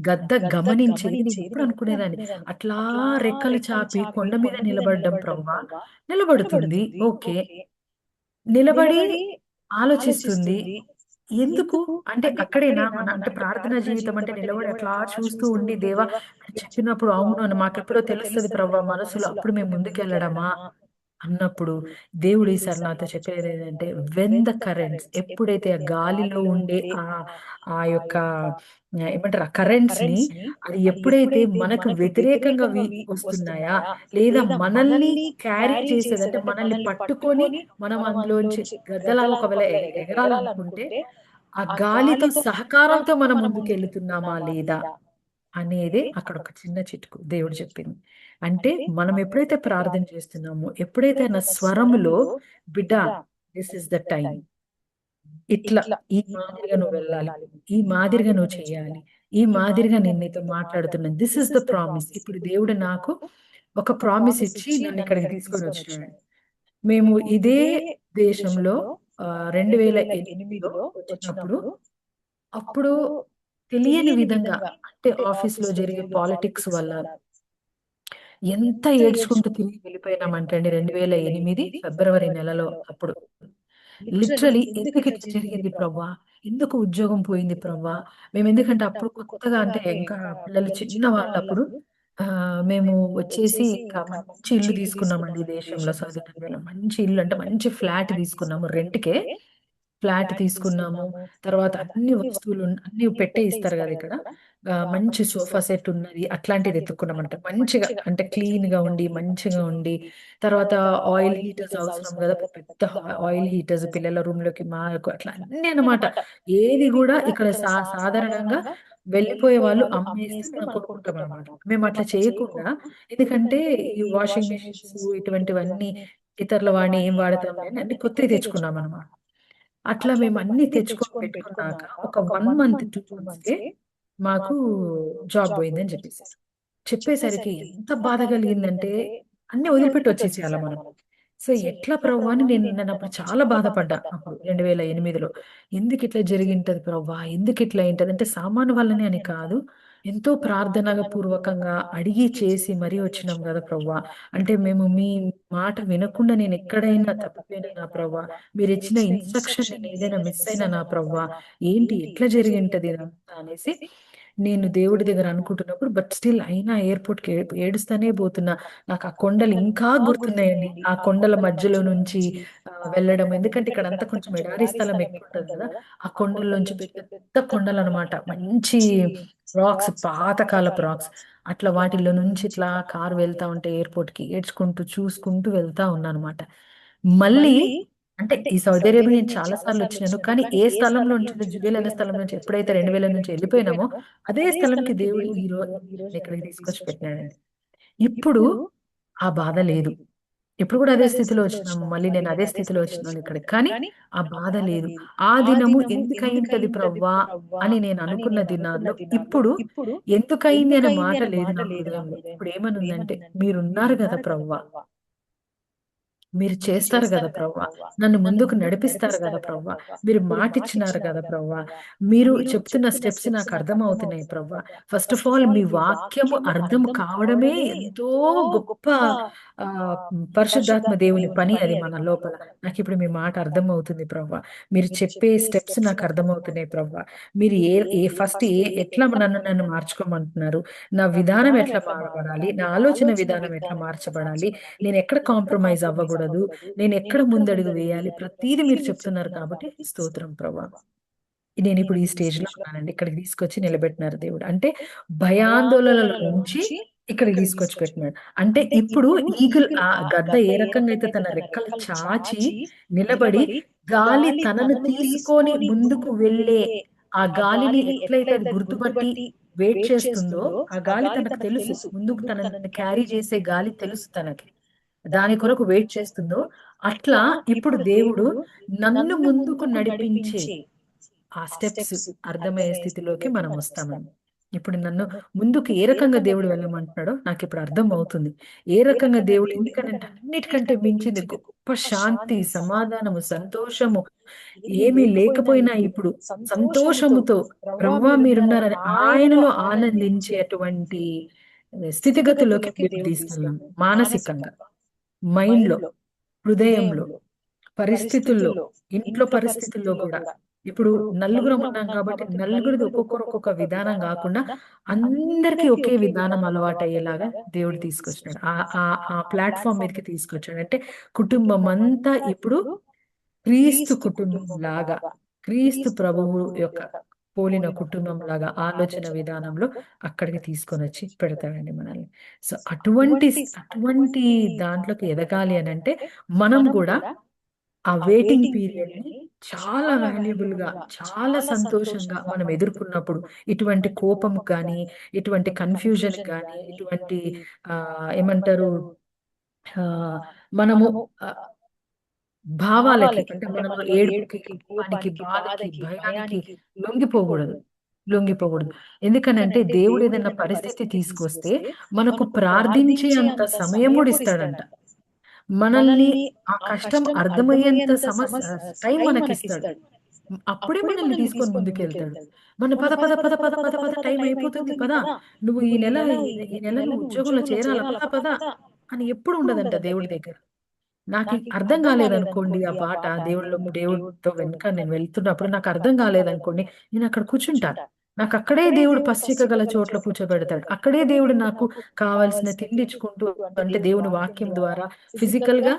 గద్ద గమనించేది. నేను ఎప్పుడు అనుకునేదాన్ని, అట్లా రెక్కలు చాపి కొండ మీద నిలబడడం ప్రవ్వా, నిలబడుతుంది ఓకే, నిలబడి ఆలోచిస్తుంది. ఎందుకు అంటే అక్కడేనా మన, అంటే ప్రార్థనా జీవితం అంటే నిలబడి అట్లా చూస్తూ ఉండి దేవా అని చెప్పినప్పుడు అవును అని మాకెప్పుడో తెలుస్తుంది ప్రవ్వా మనసులో, అప్పుడు మేము ముందుకెళ్ళడమా అన్నప్పుడు దేవుడు ఈసారి నాతో చెప్పేది ఏంటంటే, వెన్ ద కరెంట్స్, ఎప్పుడైతే ఆ గాలిలో ఉండే ఆ యొక్క ఏమంటారు ఆ కరెంట్స్ ని, అది ఎప్పుడైతే మనకు వ్యతిరేకంగా వస్తున్నాయా, లేదా మనల్ని క్యారీ చేసేది, అంటే మనల్ని పట్టుకొని మనం అందులోంచి గద్దలాగా ఒకవేళ ఎగరాలనుకుంటే, ఆ గాలితో సహకారంతో మనం ముందుకు వెళ్తున్నామా లేదా అనేదే అక్కడ ఒక చిన్న చిట్కు దేవుడు చెప్పింది. అంటే మనం ఎప్పుడైతే ప్రార్థన చేస్తున్నామో, ఎప్పుడైతే నా స్వరములో బిడ్డ దిస్ ఇస్ ద టైం, ఇట్లా ఈ మాదిరిగా నువ్వు వెళ్ళాలి, ఈ మాదిరిగా నువ్వు చేయాలి, ఈ మాదిరిగా నేను నీతో మాట్లాడుతున్నాను, దిస్ ఇస్ ద ప్రామిస్. ఇప్పుడు దేవుడు నాకు ఒక ప్రామిస్ ఇచ్చి నన్ను ఇక్కడికి తీసుకొని వచ్చినాడు. మేము ఇదే దేశంలో 2008లో వచ్చినప్పుడు, అప్పుడు తెలియని విధంగా, అంటే ఆఫీస్ లో జరిగే పాలిటిక్స్ వల్ల ఎంత ఏడ్చుకుంటూ తిరిగి వెళ్ళిపోయినామంటే అండి, 2008 ఫిబ్రవరి నెలలో. అప్పుడు లిటరలీ ఎందుకు ఇట్లా జరిగింది ప్రవ్వా, ఎందుకు ఉద్యోగం పోయింది ప్రవ్వా, మేము ఎందుకంటే అప్పుడు కొత్తగా, అంటే ఇంకా పిల్లలు చిన్న వాళ్ళు అప్పుడు, మేము వచ్చేసి ఇంకా మంచి ఇల్లు తీసుకున్నామండి ఈ దేశంలో, సౌదీ అరేబియాలో మంచి ఇల్లు, అంటే మంచి ఫ్లాట్ తీసుకున్నాము, రెంట్కే ఫ్లాట్ తీసుకున్నాము. తర్వాత అన్ని వస్తువులు అన్ని పెట్టే ఇస్తారు కదా ఇక్కడ, మంచి సోఫా సెట్ ఉన్నది, అట్లాంటిది ఎత్తుకున్నామంట మంచిగా, అంటే క్లీన్ గా ఉండి మంచిగా ఉండి. తర్వాత ఆయిల్ హీటర్స్ అవసరం కదా, పెద్ద ఆయిల్ హీటర్స్ పిల్లల రూమ్ లోకి, మాకు అట్లా అన్ని అన్నమాట. ఏది కూడా ఇక్కడ సాధారణంగా వెళ్ళిపోయే వాళ్ళు అమ్మేస్తే మనం కొనుక్కుంటాం అనమాట. మేము అట్లా చేయకుండా, ఎందుకంటే ఈ వాషింగ్ మెషిన్స్ ఇటువంటివన్నీ ఇతరుల వాడిని ఏం వాడతాం అని అన్ని కొత్తవి తెచ్చుకున్నాం అనమాట. అట్లా మేము అన్ని తెచ్చుకొని పెట్టుకున్నాక ఒక 1 మంత్ 2 మంత్స్కే మాకు జాబ్ పోయిందని చెప్పేసారు. చెప్పేసరికి ఎంత బాధ కలిగిందంటే అన్ని వదిలిపెట్టి వచ్చేసేయాలి మనం. సో ఎట్లా ప్రభు అని నేను అప్పుడు చాలా బాధపడ్డా. అప్పుడు 2008లో ఎందుకు ఇట్లా జరిగింటది ప్రభా, ఎందుకు ఇట్లా అయింటది అంటే సామాను వల్లనే అని కాదు, ఎంతో ప్రార్థనగా పూర్వకంగా అడిగి చేసి మరీ వచ్చినాం కదా ప్రవ్వా. అంటే మేము మీ మాట వినకుండా నేను ఎక్కడైనా తప్పిపోయినా నా ప్రవ్వా, మీరు ఇచ్చిన ఇన్స్ట్రక్షన్ నేను ఏదైనా మిస్ అయినా నా ప్రవ్వా, ఏంటి ఎట్లా జరిగింటది ఇదంతా అనేసి నేను దేవుడి దగ్గర అనుకుంటున్నప్పుడు, బట్ స్టిల్ అయినా ఎయిర్పోర్ట్కి ఏడుస్తానే పోతున్నా. నాకు ఆ కొండలు ఇంకా గుర్తున్నాయండి. ఆ కొండల మధ్యలో నుంచి వెళ్ళడం, ఎందుకంటే ఇక్కడ అంతా కొంచెం ఎడారి స్థలం ఎక్కువ ఉంటుంది కదా. ఆ కొండల్లోంచి పెద్ద పెద్ద కొండలు అనమాట, మంచి రాక్స్, పాతకాలపు రాక్స్. అట్లా వాటిల్లో నుంచి ఇట్లా కారు వెళ్తా ఉంటే ఎయిర్పోర్ట్ కి ఏడ్చుకుంటూ చూసుకుంటూ వెళ్తా ఉన్నా అనమాట. మళ్ళీ అంటే ఈ సౌదీ అరేబియా నేను చాలా సార్లు వచ్చినాను, కానీ ఏ స్థలంలో నుంచి, జుబేల్ అనే స్థలం నుంచి ఎప్పుడైతే 2000 నుంచి వెళ్ళిపోయినామో అదే స్థలంకి దేవుడు ఈ రోజు ఇక్కడికి తీసుకొచ్చి పెట్టినాడండి. ఇప్పుడు ఆ బాధ లేదు. ఇప్పుడు కూడా అదే స్థితిలో వచ్చినాము, మళ్ళీ నేను అదే స్థితిలో వచ్చినాను ఇక్కడికి, కానీ ఆ బాధ లేదు. ఆ దినము ఎందుకయింటది ప్రవ్వా అని నేను అనుకున్న దినాల్లో ఇప్పుడు ఎందుకయింది అనే మాట లేదు నా హృదయంలో. ఇప్పుడు ఏమనుందంటే, మీరున్నారు కదా ప్రవ్వా, మీరు చేస్తారు కదా ప్రవ్వా, నన్ను ముందుకు నడిపిస్తారు కదా ప్రవ్వా, మీరు మాటిచ్చినారు కదా ప్రవ్వా, మీరు చెప్తున్న స్టెప్స్ నాకు అర్థం అవుతున్నాయి ప్రవ్వా. ఫస్ట్ ఆఫ్ ఆల్ మీ వాక్యము అర్థం కావడమే ఎంతో గొప్ప ఆ పరిశుద్ధాత్మ దేవుని పని అది మన లోపల. నాకు ఇప్పుడు మీ మాట అర్థం అవుతుంది ప్రవ్వా, మీరు చెప్పే స్టెప్స్ నాకు అర్థమవుతున్నాయి ప్రవ్వా. మీరు ఫస్ట్ ఎట్లా నన్ను మార్చుకోమంటున్నారు, నా విధానం ఎట్లా మారబడాలి, నా ఆలోచన విధానం ఎట్లా మార్చబడాలి, నేను ఎక్కడ కాంప్రమైజ్ అవ్వకూడదు, నేను ఎక్కడ ముందడుగు వేయాలి, ప్రతిదీ మీరు చెప్తున్నారు కాబట్టి స్తోత్రం ప్రభా. నేను ఇప్పుడు ఈ స్టేజ్ లో ఉన్నానండి, ఇక్కడికి తీసుకొచ్చి నిలబెట్టినారు దేవుడు. అంటే భయాందోళనల నుంచి ఇక్కడికి తీసుకొచ్చి పెట్టినాడు. అంటే ఇప్పుడు ఈగుల్ ఆ గద్ద ఏ రకంగా అయితే తన రెక్కలు చాచి నిలబడి గాలి తనను తీసుకొని ముందుకు వెళ్ళే ఆ గాలిని ఎట్లయితే అది గుర్తుపట్టి వెయిట్ చేస్తుందో, ఆ గాలి తనకు తెలుసు, ముందుకు తనని క్యారీ చేసే గాలి తెలుసు తనకి, దాని కొరకు వెయిట్ చేస్తుందో, అట్లా ఇప్పుడు దేవుడు నన్ను ముందుకు నడిపించే ఆ స్టెప్స్ అర్థమయ్యే స్థితిలోకి మనం వస్తామండి. ఇప్పుడు నన్ను ముందుకు ఏ రకంగా దేవుడు వెళ్ళమంటున్నాడో నాకు ఇప్పుడు అర్థం అవుతుంది. ఏ రకంగా దేవుడు, ఎందుకంటే అన్నిటికంటే మించింది గొప్ప శాంతి, సమాధానము, సంతోషము ఏమీ లేకపోయినా ఇప్పుడు సంతోషముతో ప్రభువా మీరున్నారని ఆయనలో ఆనందించేటువంటి స్థితిగతిలోకి దేవుడు తీసుకెళ్ళాం. మానసికంగా, మైండ్ లో, హృదయంలో, పరిస్థితుల్లో, ఇంట్లో పరిస్థితుల్లో కూడా. ఇప్పుడు నలుగురం ఉన్నాం కాబట్టి నలుగురిది ఒక్కొక్కరు ఒక్కొక్క విధానం కాకుండా అందరికీ ఒకే విధానం అలవాటు అయ్యేలాగా దేవుడు తీసుకొచ్చినాడు. ఆ ప్లాట్ఫామ్ మీదకి తీసుకొచ్చాడు. అంటే కుటుంబం అంతా ఇప్పుడు క్రీస్తు కుటుంబం లాగా, క్రీస్తు ప్రభువు యొక్క పోలిన కుటుంబం లాగా ఆలోచన విధానంలో అక్కడికి తీసుకొని వచ్చి పెడతాడండి మనల్ని. సో అటువంటి దాంట్లోకి ఎదగాలి అని అంటే మనం కూడా ఆ వెయిటింగ్ పీరియడ్ ని చాలా వాల్యుబుల్ గా, చాలా సంతోషంగా మనం ఎదుర్కొన్నప్పుడు, ఇటువంటి కోపం కానీ, ఇటువంటి కన్ఫ్యూజన్ కానీ, ఇటువంటి ఏమంటారు మనము భావాలకి, అంటే మనలో ఏడుపుకి, కోపానికి, బాధకి, భయానికి లొంగిపోకూడదు. ఎందుకనంటే దేవుడు ఏదైనా పరిస్థితి తీసుకొస్తే మనకు ప్రార్థించే అంత సమయం కూడా ఇస్తాడంట. మనల్ని ఆ కష్టం అర్థమయ్యేంత టైం మనకిస్తాడు. అప్పుడే మనల్ని తీసుకొని ముందుకెళ్తాడు. మన పద పద పద పద పద పద టైం అయిపోతుంది పద, నువ్వు ఈ నెల నువ్వు ఉద్యోగంలో చేరాల, పద పద అని ఎప్పుడు ఉండదంట దేవుడి దగ్గర. నాకు అర్థం కాలేదనుకోండి ఆ పాట, దేవుడితో వెనుక నేను వెళ్తున్నప్పుడు నాకు అర్థం కాలేదనుకోండి, నేను అక్కడ కూర్చుంటాను. నాకు అక్కడే దేవుడు పచ్చిక గల చోట్ల కూర్చోబెడతాడు. అక్కడే దేవుడు నాకు కావాల్సిన తిండిచ్చుకుంటూ, అంటే దేవుని వాక్యం ద్వారా ఫిజికల్ గా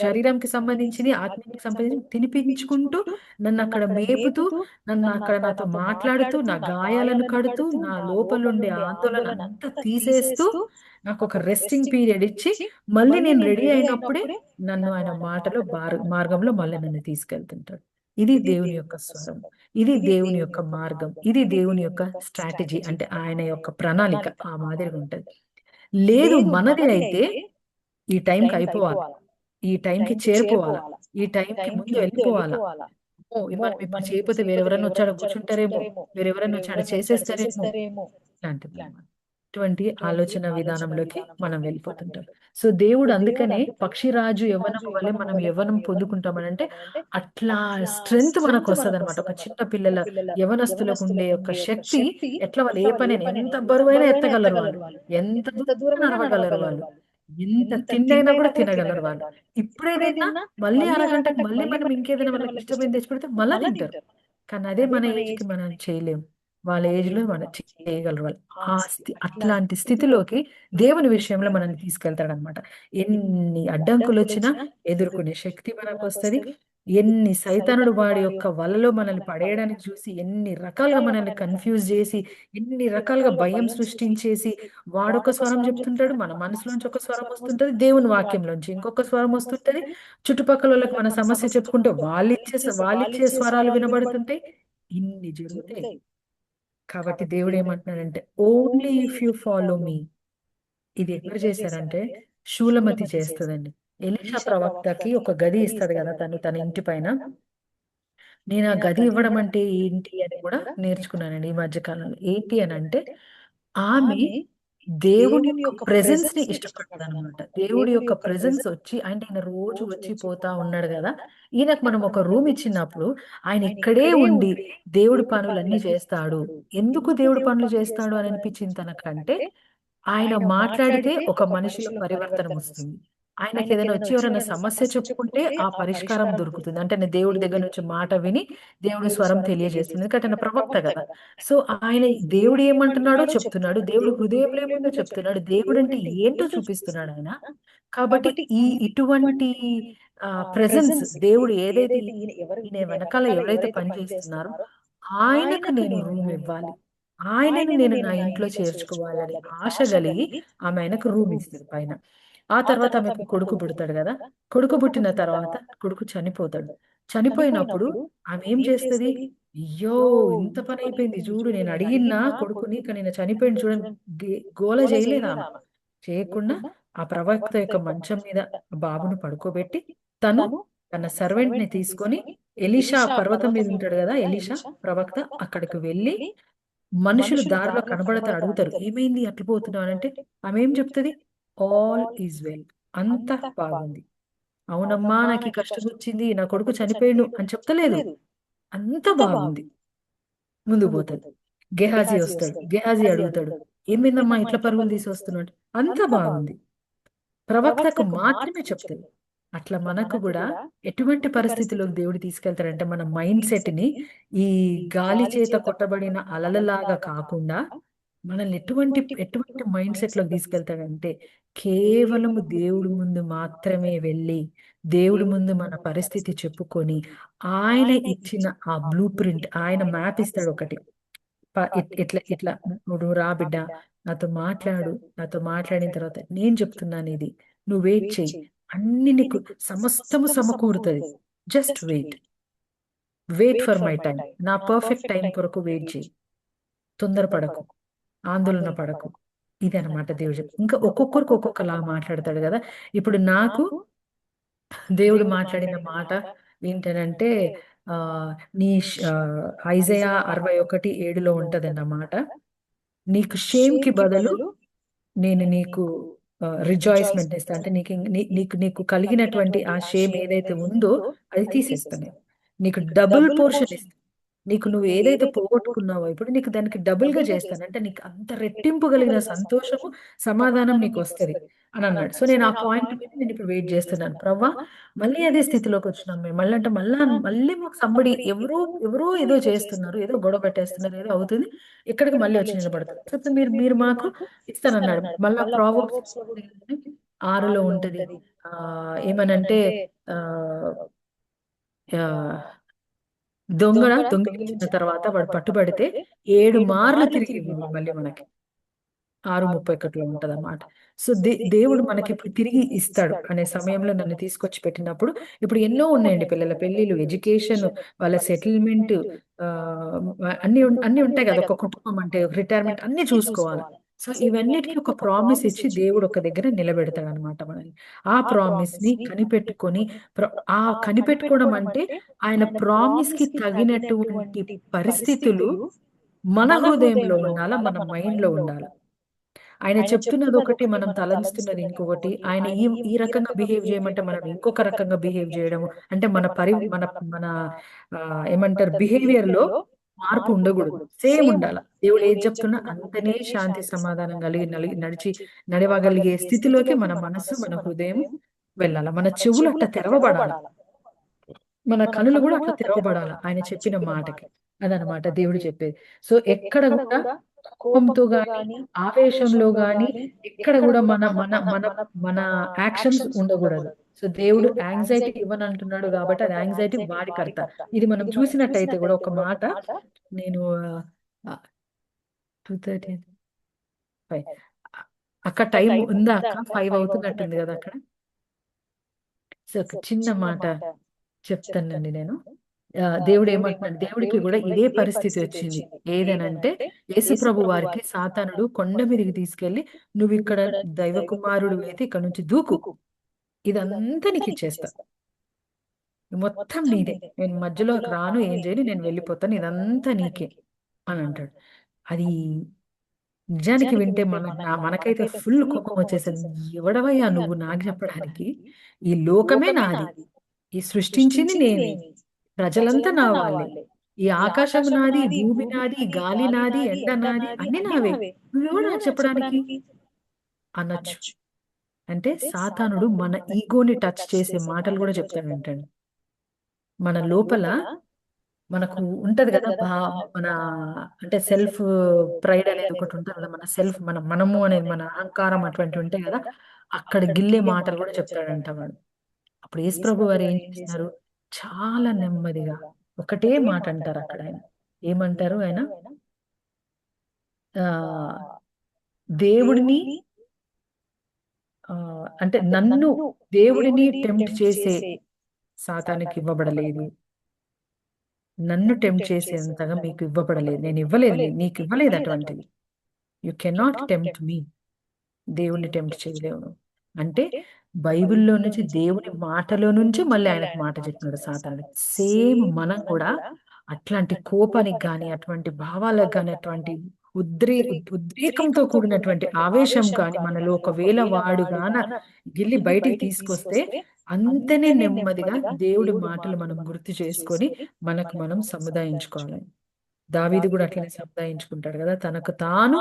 శరీరంకి సంబంధించింది, ఆత్మీయానికి సంబంధించి తినిపించుకుంటూ, నన్ను అక్కడ మేపుతూ, నన్ను అక్కడ నాతో మాట్లాడుతూ, నా గాయాలను కడుతూ, నా లోపలుండే ఆందోళన అంతా తీసేస్తూ, నాకు ఒక రెస్టింగ్ పీరియడ్ ఇచ్చి, మళ్ళీ నేను రెడీ అయినప్పుడే నన్ను ఆయన మాటలో మార్గంలో మళ్ళీ నన్ను తీసుకెళ్తుంటాడు. ఇది దేవుని యొక్క స్వరం, ఇది దేవుని యొక్క మార్గం, ఇది దేవుని యొక్క స్ట్రాటజీ, అంటే ఆయన యొక్క ప్రణాళిక ఆ మాదిరిగా ఉంటది. లేదు మనది అయితే ఈ టైంకి అయిపోవాలి, ఈ టైంకి చేరిపోవాలా, ఈ టైంకి ముందు వెళ్ళిపోవాలా, మనం ఇప్పుడు చేయకపోతే వేరెవరైనా వచ్చాడో కూర్చుంటారేమో, వేరెవరైనా వచ్చాడో చేసేస్తారేమో, ఇలాంటివి. ఇటువంటి ఆలోచన విధానంలోకి మనం వెళ్ళిపోతుంటాం. సో దేవుడు అందుకనే పక్షిరాజు యవ్వనం వల్లే మనం యవ్వనం పొందుకుంటామనంటే అట్లా స్ట్రెంగ్త్ మనకు వస్తుంది అనమాట. ఒక చిన్న పిల్లల యవనస్తులకు ఉండే యొక్క శక్తి ఎట్లా వాళ్ళు ఏ పని ఎంత బరువైనా ఎత్తగలరు వాళ్ళు, ఎంత దూరం నడవగలరు వాళ్ళు, ఎంత తిండైనా కూడా తినగలరు వాళ్ళు. ఇప్పుడే తిన్నా మళ్ళీ అరగంటకు మళ్ళీ మనం ఇంకేదైనా వాళ్ళకి ఇష్టమైంది తెచ్చి పెడితే మళ్ళీ తింటారు. కానీ అదే మన ఏజ్ కి మనం చేయలేము, వాళ్ళ ఏజ్ లో మనం చేయగలరు వాళ్ళు. అట్లాంటి స్థితిలోకి దేవుని విషయంలో మనల్ని తీసుకెళ్తాడు అనమాట. ఎన్ని అడ్డంకులు వచ్చినా ఎదుర్కొనే శక్తి మనకు వస్తుంది. ఎన్ని సైతానుడు వాడి యొక్క వలలో మనల్ని పడేయడానికి చూసి ఎన్ని రకాలుగా మనల్ని కన్ఫ్యూజ్ చేసి ఎన్ని రకాలుగా భయం సృష్టించేసి వాడొక స్వరం చెప్తుంటాడు, మన మనసులోంచి ఒక స్వరం వస్తుంటది, దేవుని వాక్యంలోంచి ఇంకొక స్వరం వస్తుంటది, చుట్టుపక్కల వాళ్ళకి మన సమస్య చెప్పుకుంటే వాళ్ళిచ్చే స్వరాలు వినబడుతుంటాయి. ఇన్ని జరుగుతాయి. కాబట్టి దేవుడు ఏమంటున్నాడంటే only if you follow me. ఇది ఎవరు చేశారంటే షూలమతి చేస్తుందండి. ఎలీషా ప్రవక్తకి ఒక గది ఇస్తది కదా తన ఇంటి పైన. నేను ఆ గది ఇవ్వడం అంటే ఏంటి అని కూడా నేర్చుకున్నానండి ఈ మధ్య కాలంలో. ఏంటి అని అంటే ఆమె దేవుని యొక్క ప్రెజెన్స్ ని ఇష్టపడతాడు అనమాట. దేవుడి యొక్క ప్రెజెన్స్ వచ్చి అంటే ఆయన రోజు వచ్చి పోతా ఉన్నాడు కదా, ఈయనకు మనం ఒక రూమ్ ఇచ్చినప్పుడు ఆయన ఇక్కడే ఉండి దేవుడి పనులన్నీ చేస్తాడు. ఎందుకు దేవుడి పనులు చేస్తాడు అని అనిపించింది తనకంటే ఆయన మాట్లాడితే ఒక మనిషిలో పరివర్తనం వస్తుంది. ఆయనకి ఏదైనా వచ్చి ఎవరైనా సమస్య చెప్పుకుంటే ఆ పరిష్కారం దొరుకుతుంది. అంటే నేను దేవుడి దగ్గర నుంచి మాట విని దేవుడి స్వరం తెలియజేస్తుంది. ఎందుకంటే ఆయన ప్రవక్త కదా. సో ఆయన దేవుడు ఏమంటున్నాడో చెప్తున్నాడు, దేవుడు హృదయంలో ఏముందో చెప్తున్నాడు, దేవుడు అంటే ఏంటో చూపిస్తున్నాడు ఆయన. కాబట్టి ఇటువంటి ప్రెజెన్స్ దేవుడు ఏదైతే ఈయన వెనకాల ఎవరైతే పనిచేస్తున్నారో ఆయనకు నేను రూమ్ ఇవ్వాలి, ఆయనను నేను నా ఇంట్లో చేర్చుకోవాలని ఆశ కలిగి ఆమె ఆయనకు రూమ్ ఇస్తుంది పైన. ఆ తర్వాత ఆమెకు కొడుకు పుడతాడు కదా. కొడుకు పుట్టిన తర్వాత కొడుకు చనిపోతాడు. చనిపోయినప్పుడు ఆమె ఏం చేస్తుంది, అయ్యో ఇంత పని అయిపోయింది చూడు, నేను అడిగినా కొడుకుని కానీ నేను చనిపోయింది చూడండి, గోల చేయలేదు ఆమె. చేయకుండా ఆ ప్రవక్త యొక్క మంచం మీద బాబును పడుకోబెట్టి తన సర్వెంట్ ని తీసుకొని ఎలీషా పర్వతం మీద ఉంటాడు కదా ఎలీషా ప్రవక్త, అక్కడికి వెళ్ళి మనుషులు దారిలో కనబడతారు, అడుగుతారు ఏమైంది అట్లా పోతున్నావు అంటే ఆమె ఏం చెప్తుంది, ఆల్ ఈజ్ వెల్, అంతా బాగుంది. అవునమ్మా నాకు ఈ కష్టం వచ్చింది, నా కొడుకు చనిపోయాడు అని చెప్తలేదు, అంత బాగుంది. ముందు పోతుంది. గెహాజీ వస్తాడు, గెహాజీ అడుగుతాడు ఏమైందమ్మా ఇట్లా పరుగులు తీసి వస్తున్నాడు, అంత బాగుంది. ప్రవక్తకు మాత్రమే చెప్తుంది. అట్లా మనకు కూడా ఎటువంటి పరిస్థితిలోకి దేవుడు తీసుకెళ్తాడంటే మన మైండ్ సెట్ ని ఈ గాలి చేత కొట్టబడిన అలలలాగా కాకుండా మనల్ని ఎటువంటి మైండ్ సెట్ లోకి తీసుకెళ్తాడంటే కేవలం దేవుడి ముందు మాత్రమే వెళ్ళి దేవుడి ముందు మన పరిస్థితి చెప్పుకొని ఆయన ఇచ్చిన ఆ బ్లూ ప్రింట్, ఆయన మ్యాప్ ఇస్తాడు ఒకటి, ఇట్లా ఇట్లా నువ్వు రా బిడ్డ నాతో మాట్లాడు, నాతో మాట్లాడిన తర్వాత నేను చెప్తున్నాను ఇది, నువ్వు వెయిట్ చెయ్యి, అన్ని నీకు సమస్తము సమకూరుతుంది, just wait for my time, నా పర్ఫెక్ట్ టైం కొరకు వెయిట్ చేయి, తొందరపడకు, ఆందోళన పడకు. ఇది అనమాట దేవుడు చెప్తాడు. ఇంకా ఒక్కొక్కరికి ఒక్కొక్కలా మాట్లాడతాడు కదా. ఇప్పుడు నాకు దేవుడు మాట్లాడిన మాట ఏంటనంటే నీ ఐజయా 61:7 ఉంటదన్నమాట, నీకు షేమ్ కి బదులు నేను నీకు రిజాయిస్మెంట్ ఇస్తా, అంటే నీకు కలిగినటువంటి ఆ షేమ్ ఏదైతే ఉందో అది తీసేస్తాను, నీకు డబుల్ పోర్షన్ ఇస్తాను, నీకు నువ్వు ఏదైతే పోగొట్టుకున్నావో ఇప్పుడు నీకు దానికి డబుల్ గా చేస్తాను, అంటే నీకు అంత రెట్టింపు కలిగిన సంతోషము సమాధానం నీకు వస్తుంది అని అన్నాడు. సో నేను ఆ పాయింట్ మీద నేను ఇప్పుడు వెయిట్ చేస్తున్నాను, ప్రవ్వా మళ్ళీ అదే స్థితిలోకి వచ్చినాం మేము, మళ్ళీ అంటే మళ్ళీ మాకు సంబడి ఎవరో ఏదో చేస్తున్నారు, ఏదో గొడవ పెట్టేస్తున్నారు, ఏదో అవుతుంది, ఇక్కడికి మళ్ళీ వచ్చి నిలబడతారు. సో మీరు మాకు ఇస్తానన్నాడు. మళ్ళా ప్రావర్బ్స్ 6లో ఉంటది ఏమనంటే దొంగిలించిన తర్వాత వాడు పట్టుబడితే 7 మార్లు తిరిగి ఇవ్వాలి మళ్ళీ మనకి. 6:31 ఉంటది అన్నమాట. సో దేవుడు మనకి ఇప్పుడు తిరిగి ఇస్తాడు అనే సమయంలో నన్ను తీసుకొచ్చి పెట్టినప్పుడు ఇప్పుడు ఎన్నో ఉన్నాయండి, పిల్లల పెళ్లిళ్ళు, ఎడ్యుకేషన్, వాళ్ళ సెటిల్మెంట్, అన్ని ఉంటాయి కదా, ఒక కుటుంబం అంటే రిటైర్మెంట్ అన్ని చూసుకోవాలి. సో ఇవన్నిటికీ ఒక ప్రామిస్ ఇచ్చి దేవుడు ఒక దగ్గర నిలబెడతాడు అనమాట మనల్ని. ఆ ప్రామిస్ ని కనిపెట్టుకొని, ఆ కనిపెట్టుకోవడం అంటే ఆయన ప్రామిస్ కి తగినటువంటి పరిస్థితులు మన హృదయంలో ఉండాలా, మన మైండ్ లో ఉండాలి. ఆయన చెప్తున్నది ఒకటి, మనం తలంస్తున్నది ఇంకొకటి. ఆయన ఈ ఈ రకంగా బిహేవ్ చేయమంటే మనం ఇంకొక రకంగా బిహేవ్ చేయడము. అంటే మన మన ఏమంటారు, బిహేవియర్ లో మార్పు ఉండకూడదు, సేమ్ ఉండాలి. దేవుడు ఏది చెప్తున్నా అంతనే శాంతి సమాధానం కలిగి నడవగలిగే స్థితిలోకి మన మనస్సు, మన హృదయం వెళ్ళాలి. మన చెవులు అట్లా తెరవబడాలి, మన కనులు కూడా అట్లా తెరవబడాలి ఆయన చెప్పిన మాటకి. అదనమాట దేవుడు చెప్పేది. సో ఎక్కడ కూడా కోపంతో గాని, ఆవేశంలో గాని ఎక్కడ కూడా మన మన మన మన యాక్షన్స్ ఉండకూడదు. సో దేవుడు యాంగ్జైటీ ఇవ్వనంటున్నాడు కాబట్టి అది యాంగ్జైటీ వాడి కర్త. ఇది మనం చూసినట్టయితే కూడా ఒక మాట, నేను 2:30 5 అక్కడ టైం ఉందా అక్క? 5 అవుతున్నట్టుంది కదా అక్కడ. సో ఒక చిన్న మాట చెప్తానండి నేను. దేవుడు ఏమంటున్నాడు, దేవుడికి కూడా ఇదే పరిస్థితి వచ్చింది. ఏదనంటే యేసు ప్రభు వారికి సాతానుడు కొండ మీదకి తీసుకెళ్లి, నువ్వు ఇక్కడ దైవ కుమారుడు అయితే ఇక్కడ నుంచి దూకు, ఇదంతా నీకు ఇచ్చేస్తా, మొత్తం నీదే, నేను మధ్యలో రాను, ఏం చేయను, నేను వెళ్ళిపోతాను, ఇదంతా నీకే అని అంటాడు. అది నిజానికి వింటే మనకైతే ఫుల్ కోపం వచ్చేసింది. ఎవడవయ్యా నువ్వు నాకు చెప్పడానికి? ఈ లోకమే నాది, ఈ సృష్టించింది నేనే, ప్రజలంతా నా వాళ్ళే, ఈ ఆకాశం నాది, భూమి నాది, గాలి నాది, ఎండ నాది, అన్ని నావే, నువ్వెవడు నాకు చెప్పడానికి అనొచ్చు. అంటే సాతానుడు మన ఈగోని టచ్ చేసే మాటలు కూడా చెప్తాడంటండి. మన లోపల మనకు ఉంటది కదా, మన అంటే సెల్ఫ్ ప్రైడ్ అనేది ఒకటి ఉంటుంది కదా, మన సెల్ఫ్, మనము అనేది, మన అహంకారం అటువంటి ఉంటాయి కదా, అక్కడ గిల్లే మాటలు కూడా చెప్తాడంట వాడు. అప్పుడు యేసు ప్రభు వారు ఏం చేస్తున్నారు, చాలా నెమ్మదిగా ఒకటే మాట అంటారు అక్కడ. ఆయన ఏమంటారు, ఆయన ఆ దేవుడిని అంటే నన్ను, దేవుడిని టెంప్ట్ చేసే సాతానికి ఇవ్వబడలేదు, నన్ను టెంప్ట్ చేసేంతగా మీకు ఇవ్వబడలేదు, నేను ఇవ్వలేదు, నీకు ఇవ్వలేదు అటువంటిది. యు కెనాట్ టెంప్ట్ మీ, దేవుణ్ణి టెంప్ట్ చేయలేవు. అంటే బైబిల్లో నుంచి, దేవుని మాటలో నుంచి మళ్ళీ ఆయనకు మాట చెప్పినాడు సాతానుడు. సేమ్ మనం కూడా అట్లాంటి కోపానికి కానీ, అటువంటి భావాలకు కానీ, అటువంటి ఉద్రేకంతో కూడినటువంటి ఆవేశం కానీ మనలో ఒకవేళ వాడు గాన గిల్లి బయటికి తీసుకొస్తే, అంతనే నెమ్మదిగా దేవుడి మాటలు మనం గుర్తు చేసుకొని మనకు మనం సముదాయించుకోవాలి. దావీదు కూడా అట్లనే సముదాయించుకుంటాడు కదా, తనకు తాను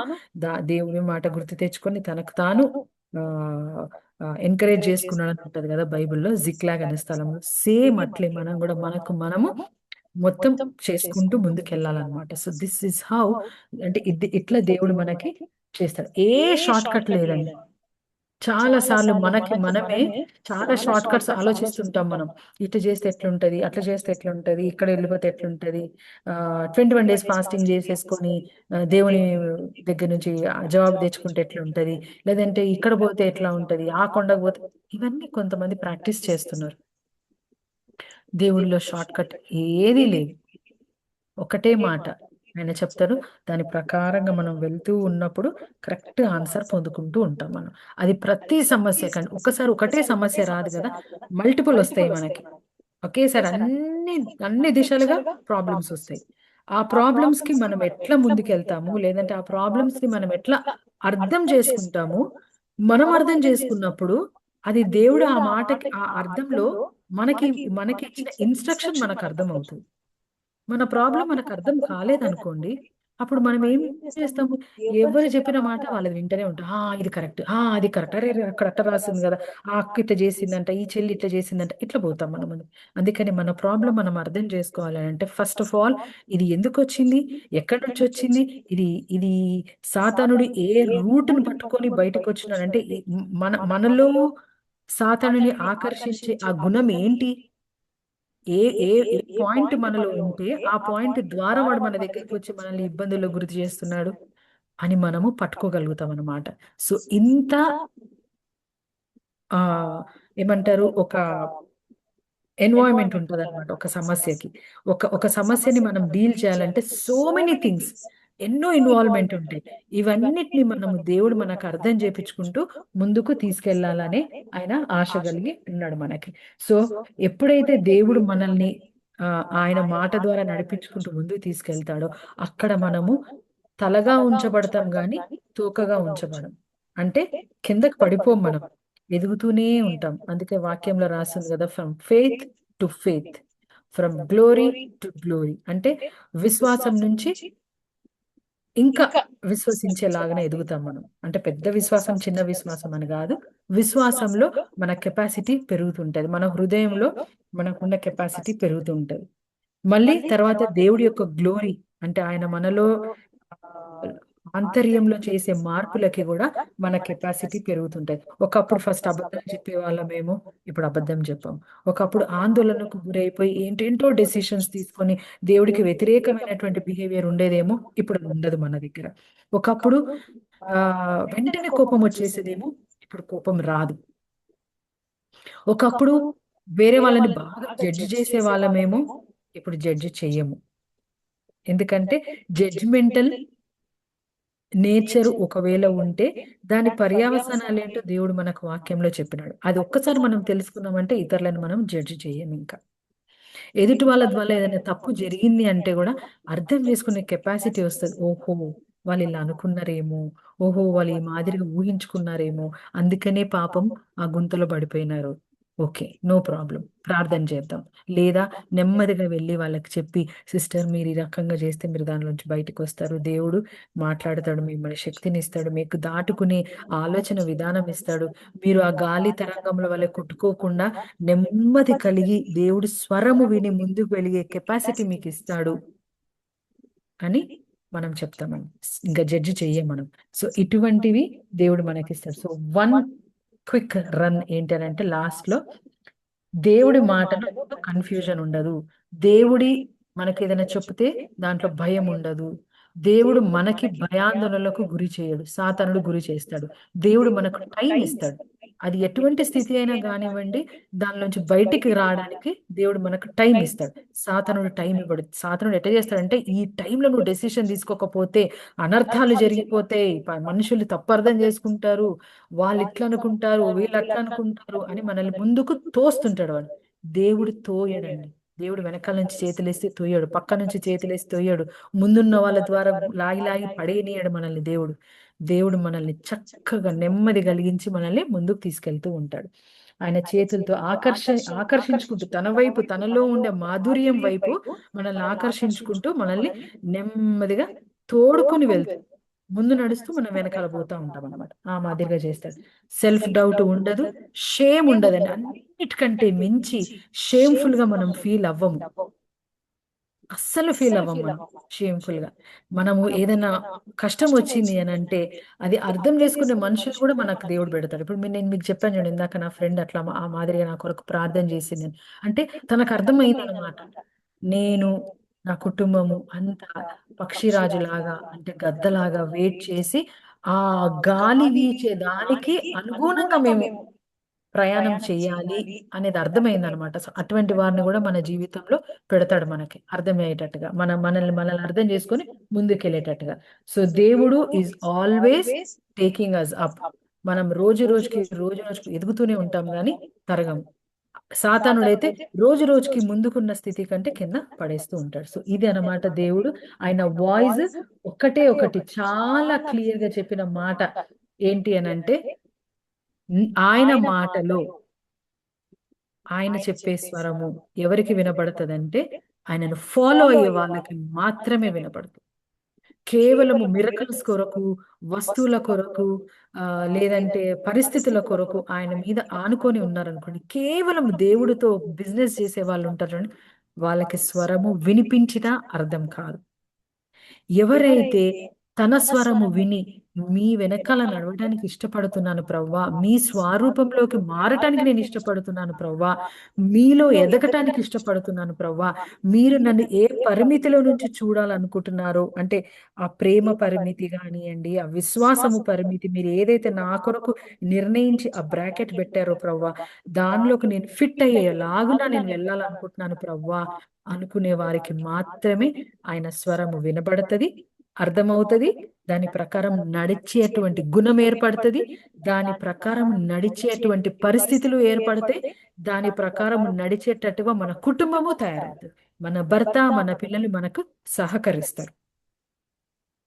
దేవుని మాట గుర్తు తెచ్చుకొని తనకు తాను ఎంకరేజ్ చేసుకున్నాడు అని ఉంటది కదా బైబిల్లో, జిక్లాగ్ అనే స్థలంలో. సేమ్ అట్లే మనం కూడా మనకు మనము మొత్తం చేసుకుంటూ ముందుకెళ్ళాలన్నమాట. సో దిస్ ఇస్ హౌ, అంటే ఇట్లా దేవుడు మనకి చేస్తాడు. ఏ షార్ట్ కట్ లేదండి. చాలా సార్లు మనకి మనమే చాలా షార్ట్ కట్స్ ఆలోచిస్తుంటాం మనం. ఇట్లా చేస్తే ఎట్లుంటది, అట్లా చేస్తే ఎట్లుంటది, ఇక్కడ వెళ్ళిపోతే ఎట్లుంటది, 21 days ఫాస్టింగ్ చేసేసుకొని దేవుని దగ్గర నుంచి జవాబు తెచ్చుకుంటే ఎట్లుంటది, లేదంటే ఇక్కడ పోతే ఎట్లా ఉంటది, ఆ కొండకు పోతే, ఇవన్నీ కొంతమంది ప్రాక్టీస్ చేస్తున్నారు. దేవుడిలో షార్ట్ కట్ ఏదీ లేదు, ఒకటే మాట ఆయన చెప్తారు, దాని ప్రకారంగా మనం వెళ్తూ ఉన్నప్పుడు కరెక్ట్ ఆన్సర్ పొందుకుంటూ ఉంటాం మనం. అది ప్రతి సమస్య కానీ, ఒక్కసారి ఒకటే సమస్య రాదు కదా, మల్టిపుల్ వస్తాయి మనకి. ఒకేసారి అన్ని దిశలుగా ప్రాబ్లమ్స్ వస్తాయి. ఆ ప్రాబ్లమ్స్ కి మనం ఎట్లా ముందుకెళ్తాము, లేదంటే ఆ ప్రాబ్లమ్స్ ని మనం ఎట్లా అర్థం చేసుకుంటాము, మనం అర్థం చేసుకున్నప్పుడు అది దేవుడు ఆ మాటకి, ఆ అర్థంలో మనకి ఇచ్చిన ఇన్స్ట్రక్షన్ మనకు అర్థం అవుతుంది. మన ప్రాబ్లం మనకు అర్థం కాలేదనుకోండి, అప్పుడు మనం ఏం చేస్తాము, ఎవరు చెప్పిన మాట వాళ్ళది వింటనే ఉంటాం. ఇది కరెక్ట్, అది కరెక్ట్, అరే అక్కడ అట్ట రాసింది కదా, ఆ అక్క ఇట్లా చేసిందంట, ఈ చెల్లి ఇట్లా చేసిందంట, ఇట్లా పోతాం మనం. అందుకని మన ప్రాబ్లం మనం అర్థం చేసుకోవాలి అంటే, ఫస్ట్ ఆఫ్ ఆల్ ఇది ఎందుకు వచ్చింది, ఎక్కడి నుంచి వచ్చింది, ఇది సాతానుడు ఏ రూట్ని పట్టుకొని బయటకు వచ్చినాడంటే, మనలో సాతానుని ఆకర్షించే ఆ గుణం ఏంటి, ఏ ఏ ఏ పాయింట్ మనలో ఉంటే ఆ పాయింట్ ద్వారా వాడు మన దగ్గరికి వచ్చి మనల్ని ఇబ్బందుల్లో గురి చేస్తున్నాడు అని మనము పట్టుకోగలుగుతాం అన్నమాట. సో ఇంత ఏమంటారు, ఒక ఎన్వైరన్మెంట్ ఉంటుంది అనమాట ఒక సమస్యకి. ఒక సమస్యని మనం డీల్ చేయాలంటే సో మెనీ థింగ్స్, ఎన్నో ఇన్వాల్వ్మెంట్ ఉంటాయి. ఇవన్నిటిని మనము దేవుడు మనకు అర్థం చేపించుకుంటూ ముందుకు తీసుకెళ్లాలనే ఆయన ఆశ కలిగి ఉన్నాడు మనకి. సో ఎప్పుడైతే దేవుడు మనల్ని ఆయన మాట ద్వారా నడిపించుకుంటూ ముందుకు తీసుకెళ్తాడో, అక్కడ మనము తలగా ఉంచబడతాం కానీ తోకగా ఉంచబడం. అంటే కిందకి పడిపోం మనం, ఎదుగుతూనే ఉంటాం. అందుకే వాక్యంలో రాస్తుంది కదా, from faith to faith, from glory to glory. అంటే విశ్వాసం నుంచి ఇంకా విశ్వసించేలాగానే ఎదుగుతాం మనం. అంటే పెద్ద విశ్వాసం చిన్న విశ్వాసం అని కాదు, విశ్వాసంలో మన కెపాసిటీ పెరుగుతుంటది, మన హృదయంలో మనకున్న కెపాసిటీ పెరుగుతుంటది. మళ్ళీ తర్వాత దేవుడి యొక్క గ్లోరీ, అంటే ఆయన మనలో ఆంతర్యంలో చేసే మార్పులకి కూడా మన కెపాసిటీ పెరుగుతుంటది. ఒకప్పుడు ఫస్ట్ అబద్ధం చెప్పేవాళ్ళమేమో, ఇప్పుడు అబద్ధం చెప్పాం. ఒకప్పుడు ఆందోళనకు గురైపోయి ఏంటేంటో డెసిషన్స్ తీసుకొని దేవుడికి వ్యతిరేకమైనటువంటి బిహేవియర్ ఉండేదేమో, ఇప్పుడు ఉండదు మన దగ్గర. ఒకప్పుడు వెంటనే కోపం వచ్చేసేదేమో, ఇప్పుడు కోపం రాదు. ఒకప్పుడు వేరే వాళ్ళని బాగా జడ్జి చేసే వాళ్ళమేమో, ఇప్పుడు జడ్జి చెయ్యము. ఎందుకంటే జడ్జిమెంటల్ నేచర్ ఒకవేళ ఉంటే దాని పర్యవసానాలు ఏంటో దేవుడు మనకు వాక్యంలో చెప్పినాడు. అది ఒక్కసారి మనం తెలుసుకున్నామంటే ఇతరులను మనం జడ్జి చేయం. ఇంకా ఎదుటి వాళ్ళ ద్వారా ఏదైనా తప్పు జరిగింది అంటే కూడా అర్థం చేసుకునే కెపాసిటీ వస్తుంది. ఓహో, వాళ్ళు ఇలా అనుకున్నారేమో, ఓహో వాళ్ళు ఈ మాదిరిగా ఊహించుకున్నారేమో, అందుకనే పాపం ఆ గుంతలో పడిపోయినారు. ఓకే, నో ప్రాబ్లం, ప్రార్థన చేద్దాం. లేదా నెమ్మదిగా వెళ్ళి వాళ్ళకి చెప్పి, సిస్టర్ మీరు ఈ రకంగా చేస్తే మీరు దానిలోంచి బయటకు వస్తారు, దేవుడు మాట్లాడతాడు, మిమ్మల్ని శక్తిని ఇస్తాడు, మీకు దాటుకునే ఆలోచన విధానం ఇస్తాడు, మీరు ఆ గాలి తరంగంలో వల్ల కొట్టుకోకుండా నెమ్మది కలిగి దేవుడి స్వరము విని ముందుకు వెలిగే కెపాసిటీ మీకు ఇస్తాడు అని మనం చెప్తామండి. ఇంకా జడ్జి చెయ్యం మనం. సో ఇటువంటివి దేవుడు మనకిస్తాడు. సో వన్ క్విక్ రన్ ఏంటంటే లాస్ట్ లో దేవుడి మాటలో కన్ఫ్యూజన్ ఉండదు. దేవుడి మనకి ఏదైనా చెప్తే దాంట్లో భయం ఉండదు. దేవుడు మనకి భయాందోళనలకు గురి చేయడు, సాతానుడు గురి చేస్తాడు. దేవుడు మనకు టైం ఇస్తాడు. అది ఎటువంటి స్థితి అయినా కానివ్వండి, దానిలోంచి బయటికి రావడానికి దేవుడు మనకు టైం ఇస్తాడు. సాతానుడు టైం ఇవ్వడు. సాతానుడు ఎట్లా చేస్తాడంటే, ఈ టైంలో నువ్వు డెసిషన్ తీసుకోకపోతే అనర్థాలు జరిగిపోతాయి, మనుషులు తప్పర్థం చేసుకుంటారు, వాళ్ళు ఇట్లా అనుకుంటారు, వీళ్ళు అట్లా అనుకుంటారు అని మనల్ని ముందుకు తోస్తుంటాడు వాడు. దేవుడు తోయడండి. దేవుడు వెనకాల నుంచి చేతులేస్తే తోయడు, పక్క నుంచి చేతులేసి తోయడు, ముందున్న వాళ్ళ ద్వారా లాగి లాగి పడేయనీయడు మనల్ని. దేవుడు మనల్ని చక్కగా నెమ్మది కలిగించి మనల్ని ముందుకు తీసుకెళ్తూ ఉంటాడు. ఆయన చేతులతో ఆకర్షించుకుంటూ తన వైపు, తనలో ఉండే మాధుర్యం వైపు మనల్ని ఆకర్షించుకుంటూ మనల్ని నెమ్మదిగా తోడుకొని వెళ్తాడు. ముందు నడుస్తూ మనం వెనకాల పోతా ఉంటాం అనమాట. ఆ మాదిరిగా చేస్తాడు. సెల్ఫ్ డౌట్ ఉండదు, షేమ్ ఉండదండి. అన్నిటికంటే మించి షేమ్ఫుల్ గా మనం ఫీల్ అవ్వము, అస్సలు ఫీల్ అవ్వము మనం షేమ్ఫుల్ గా. మనము ఏదైనా కష్టం వచ్చింది అని అంటే అది అర్థం చేసుకునే మనుషులు కూడా మనకు దేవుడు పెడతాడు. ఇప్పుడు నేను మీకు చెప్పాను చూడండి, ఇందాక నా ఫ్రెండ్ అట్లా ఆ మాదిరిగా నా కొరకు ప్రార్థన చేసింది అని. అంటే తనకు అర్థమైంది అనమాట, నేను నా కుటుంబము అంతా పక్షిరాజులాగా, అంటే గద్దలాగా వెయిట్ చేసి ఆ గాలి వీచే దానికి అనుగుణంగా మేము ప్రయాణం చేయాలి అనేది అర్థమైంది అనమాట. సో అటువంటి వారిని కూడా మన జీవితంలో పెడతాడు మనకి అర్థమయ్యేటట్టుగా, మనల్ని అర్థం చేసుకొని ముందుకెళ్ళేటట్టుగా. సో దేవుడు is always taking us up. మనం రోజు రోజుకి ఎదుగుతూనే ఉంటాం కానీ తరగము. సాతానుడైతే రోజు రోజుకి ముందుకున్న స్థితి కంటే కింద పడేస్తూ ఉంటాడు. సో ఇది అన్నమాట దేవుడు. ఆయన వాయిస్ ఒకటి చాలా క్లియర్ గా చెప్పిన మాట ఏంటి అని అంటే, ఆయన మాటలో ఆయన చెప్పే స్వరము ఎవరికి వినపడుతుందంటే, ఆయనను ఫాలో అయ్యే వాళ్ళకి మాత్రమే వినపడుతుంది. కేవలము మిరకల్స్ కొరకు, వస్తువుల కొరకు, లేదంటే పరిస్థితుల కొరకు ఆయన మీద ఆనుకొని ఉన్నారనుకోండి, కేవలం దేవుడితో బిజినెస్ చేసే వాళ్ళు ఉంటారు చూడండి, వాళ్ళకి స్వరము వినిపించినా అర్థం కాదు. ఎవరైతే తన స్వరము విని మీ వెనకాల నడవడానికి ఇష్టపడుతున్నాను ప్రవ్వా, మీ స్వరూపంలోకి మారటానికి నేను ఇష్టపడుతున్నాను ప్రవ్వా, మీలో ఎదగటానికి ఇష్టపడుతున్నాను ప్రవ్వా, మీరు నన్ను ఏ పరిమితిలో నుంచి చూడాలనుకుంటున్నారో, అంటే ఆ ప్రేమ పరిమితి కానివ్వండి, ఆ విశ్వాసము పరిమితి, మీరు ఏదైతే నా కొరకు నిర్ణయించి ఆ బ్రాకెట్ పెట్టారో ప్రవ్వా, దానిలోకి నేను ఫిట్ అయ్యేలాగునా నేను వెళ్ళాలనుకుంటున్నాను ప్రవ్వా అనుకునే వారికి మాత్రమే ఆయన స్వరము వినబడుతుంది, అర్థమవుతుంది. దాని ప్రకారం నడిచేటువంటి గుణం ఏర్పడుతుంది, దాని ప్రకారం నడిచేటువంటి పరిస్థితులు ఏర్పడతాయి, దాని ప్రకారం నడిచేటట్టుగా మన కుటుంబము తయారవుతుంది, మన భర్త మన పిల్లలు మనకు సహకరిస్తారు.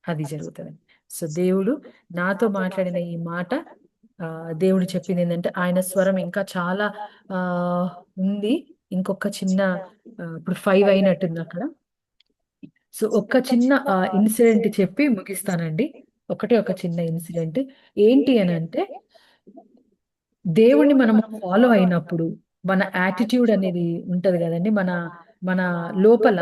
అది జరుగుతుంది. సో దేవుడు నాతో మాట్లాడిన ఈ మాట, దేవుడు చెప్పింది ఏంటంటే ఆయన స్వరం ఇంకా చాలా ఆ ఉంది. ఇంకొక చిన్న ఇప్పుడు 5 అయినట్టుంది అక్కడ. సో ఒక చిన్న ఇన్సిడెంట్ చెప్పి ముగిస్తానండి. ఒక చిన్న ఇన్సిడెంట్ ఏంటి అని అంటే, దేవుణ్ణి మనం ఫాలో అయినప్పుడు మన యాటిట్యూడ్ అనేది ఉంటది కదండి. మన మన లోపల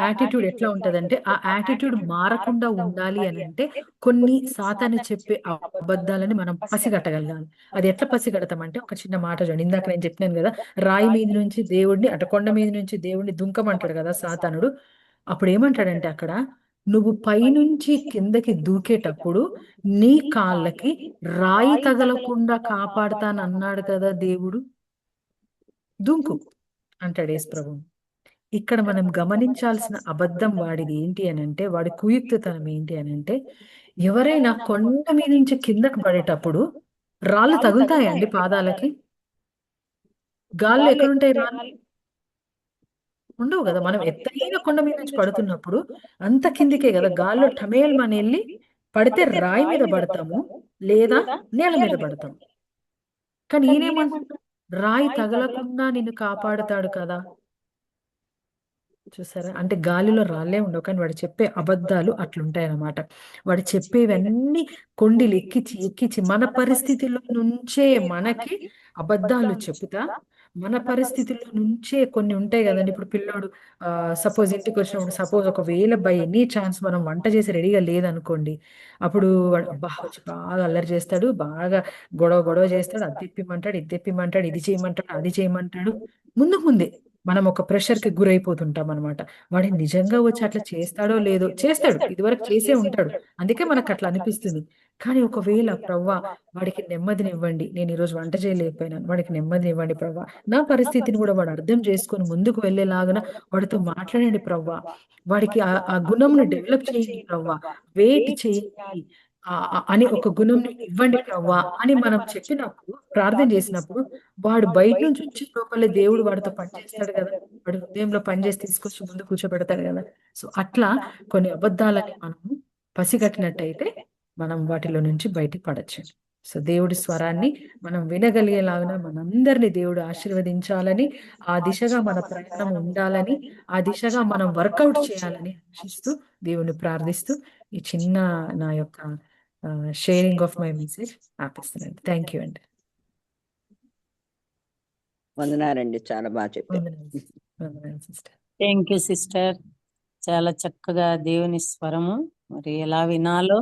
యాటిట్యూడ్ ఎట్లా ఉంటదంటే, ఆ యాటిట్యూడ్ మారకుండా ఉండాలి అని అంటే కొన్ని సాతాను చెప్పే అబద్ధాలని మనం పసిగట్టగలగాలి. అది ఎట్లా పసిగడతామంటే, ఒక చిన్న మాట చూడండి. ఇందాక నేను చెప్పినాను కదా, రాయి మీద నుంచి దేవుడిని, అటు కొండ మీద నుంచి దేవుడిని దుంకమంటాడు కదా సాతానుడు. అప్పుడు ఏమంటాడంటే అక్కడ, నువ్వు పైనుంచి కిందకి దూకేటప్పుడు నీ కాళ్ళకి రాయి తగలకుండా కాపాడుతానన్నాడు కదా దేవుడు, దుంకు అంటాడు యేసు ప్రభువు. ఇక్కడ మనం గమనించాల్సిన అబద్ధం వాడిది ఏంటి అని అంటే, వాడి కుయుక్తతనం ఏంటి అని అంటే, ఎవరైనా కొండ మీద నుంచి కిందకు పడేటప్పుడు రాళ్ళు తగులుతాయండి పాదాలకి? గాల్లో ఎక్కడుంటాయి రాళ్ళు? ఉండవు కదా. మనం ఎత్తైన కొండ మీద నుంచి పడుతున్నప్పుడు అంత కిందికే కదా, గాల్లో టమేల్ మన వెళ్ళి పడితే రాయి మీద పడతాము, లేదా నేల మీద పడతాము. కానీ ఈయనేమంటున్నాడు, రాయి తగలకుండా నిన్ను కాపాడుతాడు కదా. చూసారా? అంటే గాలిలో రాళ్ళే ఉండవు, కానీ వాడు చెప్పే అబద్ధాలు అట్లుంటాయి అన్నమాట. వాడు చెప్పేవన్నీ కొండిలు ఎక్కించి మన పరిస్థితిలో నుంచే మనకి అబద్ధాలు చెప్తా, మన పరిస్థితుల్లో నుంచే కొన్ని ఉంటాయి కదండి. ఇప్పుడు పిల్లోడు సపోజ్ ఇంటికి వచ్చినప్పుడు, సపోజ్ ఒకవేళ బై ఎనీ ఛాన్స్ మనం వంట చేసి రెడీగా లేదనుకోండి, అప్పుడు వాడు అబ్బా వచ్చి బాగా అల్లరి చేస్తాడు, బాగా గొడవ చేస్తాడు, అది తెప్పిమంటాడు, ఇది తెప్పిమంటాడు, ఇది చేయమంటాడు, అది చేయమంటాడు. ముందే మనం ఒక ప్రెషర్ కి గురైపోతుంటాం అనమాట. వాడు నిజంగా వచ్చి అట్లా చేస్తాడో లేదో, చేస్తాడు, ఇదివరకు చేసే ఉంటాడు, అందుకే మనకు అట్లా అనిపిస్తుంది. కానీ ఒకవేళ ప్రవ్వా వాడికి నెమ్మదినివ్వండి, నేను ఈరోజు వంట చేయలేకపోయినాను, వాడికి నెమ్మదినివ్వండి ప్రవ్వా, నా పరిస్థితిని కూడా వాడు అర్థం చేసుకొని ముందుకు వెళ్ళేలాగా వాడితో మాట్లాడండి ప్రవ్వా, వాడికి ఆ గుణంను డెవలప్ చేయండి ప్రవ్వా, వెయిట్ చేయండి అని ఒక గుణం ఇవ్వండి ప్రవ్వా అని మనం చెప్పినప్పుడు, ప్రార్థన చేసినప్పుడు, వాడు బయట నుంచి వచ్చే లోపలే దేవుడు వాడితో పనిచేస్తాడు కదా, వాడి హృదయంలో పనిచేసి తీసుకొచ్చి ముందు కూర్చోబెడతాడు కదా. సో అట్లా కొన్ని అబద్ధాలని మనము పసిగట్టినట్టయితే మనం వాటిలో నుంచి బయటికి పడచ్చు. సో దేవుడి స్వరాన్ని మనం వినగలిగేలాగా మనందరినీ దేవుడు ఆశీర్వదించాలని, ఆ దిశగా మన ప్రయాణం ఉండాలని, ఆ దిశగా మనం వర్కౌట్ చేయాలని ఆశిస్తూ దేవుని ప్రార్థిస్తూ ఈ చిన్న నా యొక్క షేరింగ్ ఆఫ్ మై మెసేజ్ ఆపిస్తున్నాను. థ్యాంక్ యూ అండి. వందనాలండి, చాలా బాగా చెప్పారు. వందనాలు సిస్టర్. Thank you sister. చాలా చక్కగా దేవుని స్వరము మరి ఎలా వినాలో,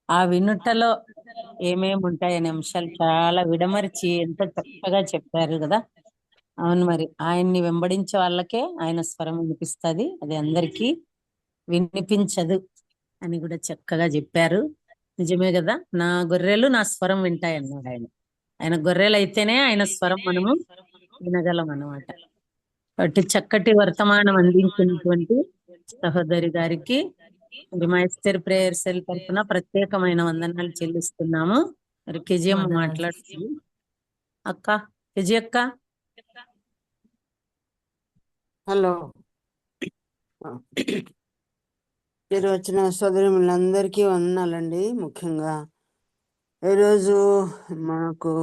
ఆ వినుటలో ఏమేమి ఉంటాయనే అంశాలు చాలా విడమరిచి ఎంత చక్కగా చెప్పారు కదా. అవును, మరి ఆయన్ని వెంబడించే వాళ్ళకే ఆయన స్వరం వినిపిస్తుంది, అది అందరికీ వినిపించదు అని కూడా చక్కగా చెప్పారు. నిజమే కదా, నా గొర్రెలు నా స్వరం వింటాయి అన్నాడు ఆయన. ఆయన గొర్రెలు అయితేనే ఆయన స్వరం మనము వినగలం అన్నమాట. కాబట్టి చక్కటి వర్తమానం అందించినటువంటి సహోదరి గారికి మరి మా ఎస్టర్ ప్రేయర్ సెల్ తరఫున ప్రత్యేకమైన వందనాలు చెల్లిస్తున్నాము. మరి కేజీఎం మాట్లాడుతుంది. అక్క, కేజీ అక్క. హలో, మీరు వచ్చిన సోదరులందరికీ వందనాలండి. ముఖ్యంగా ఈరోజు మనకు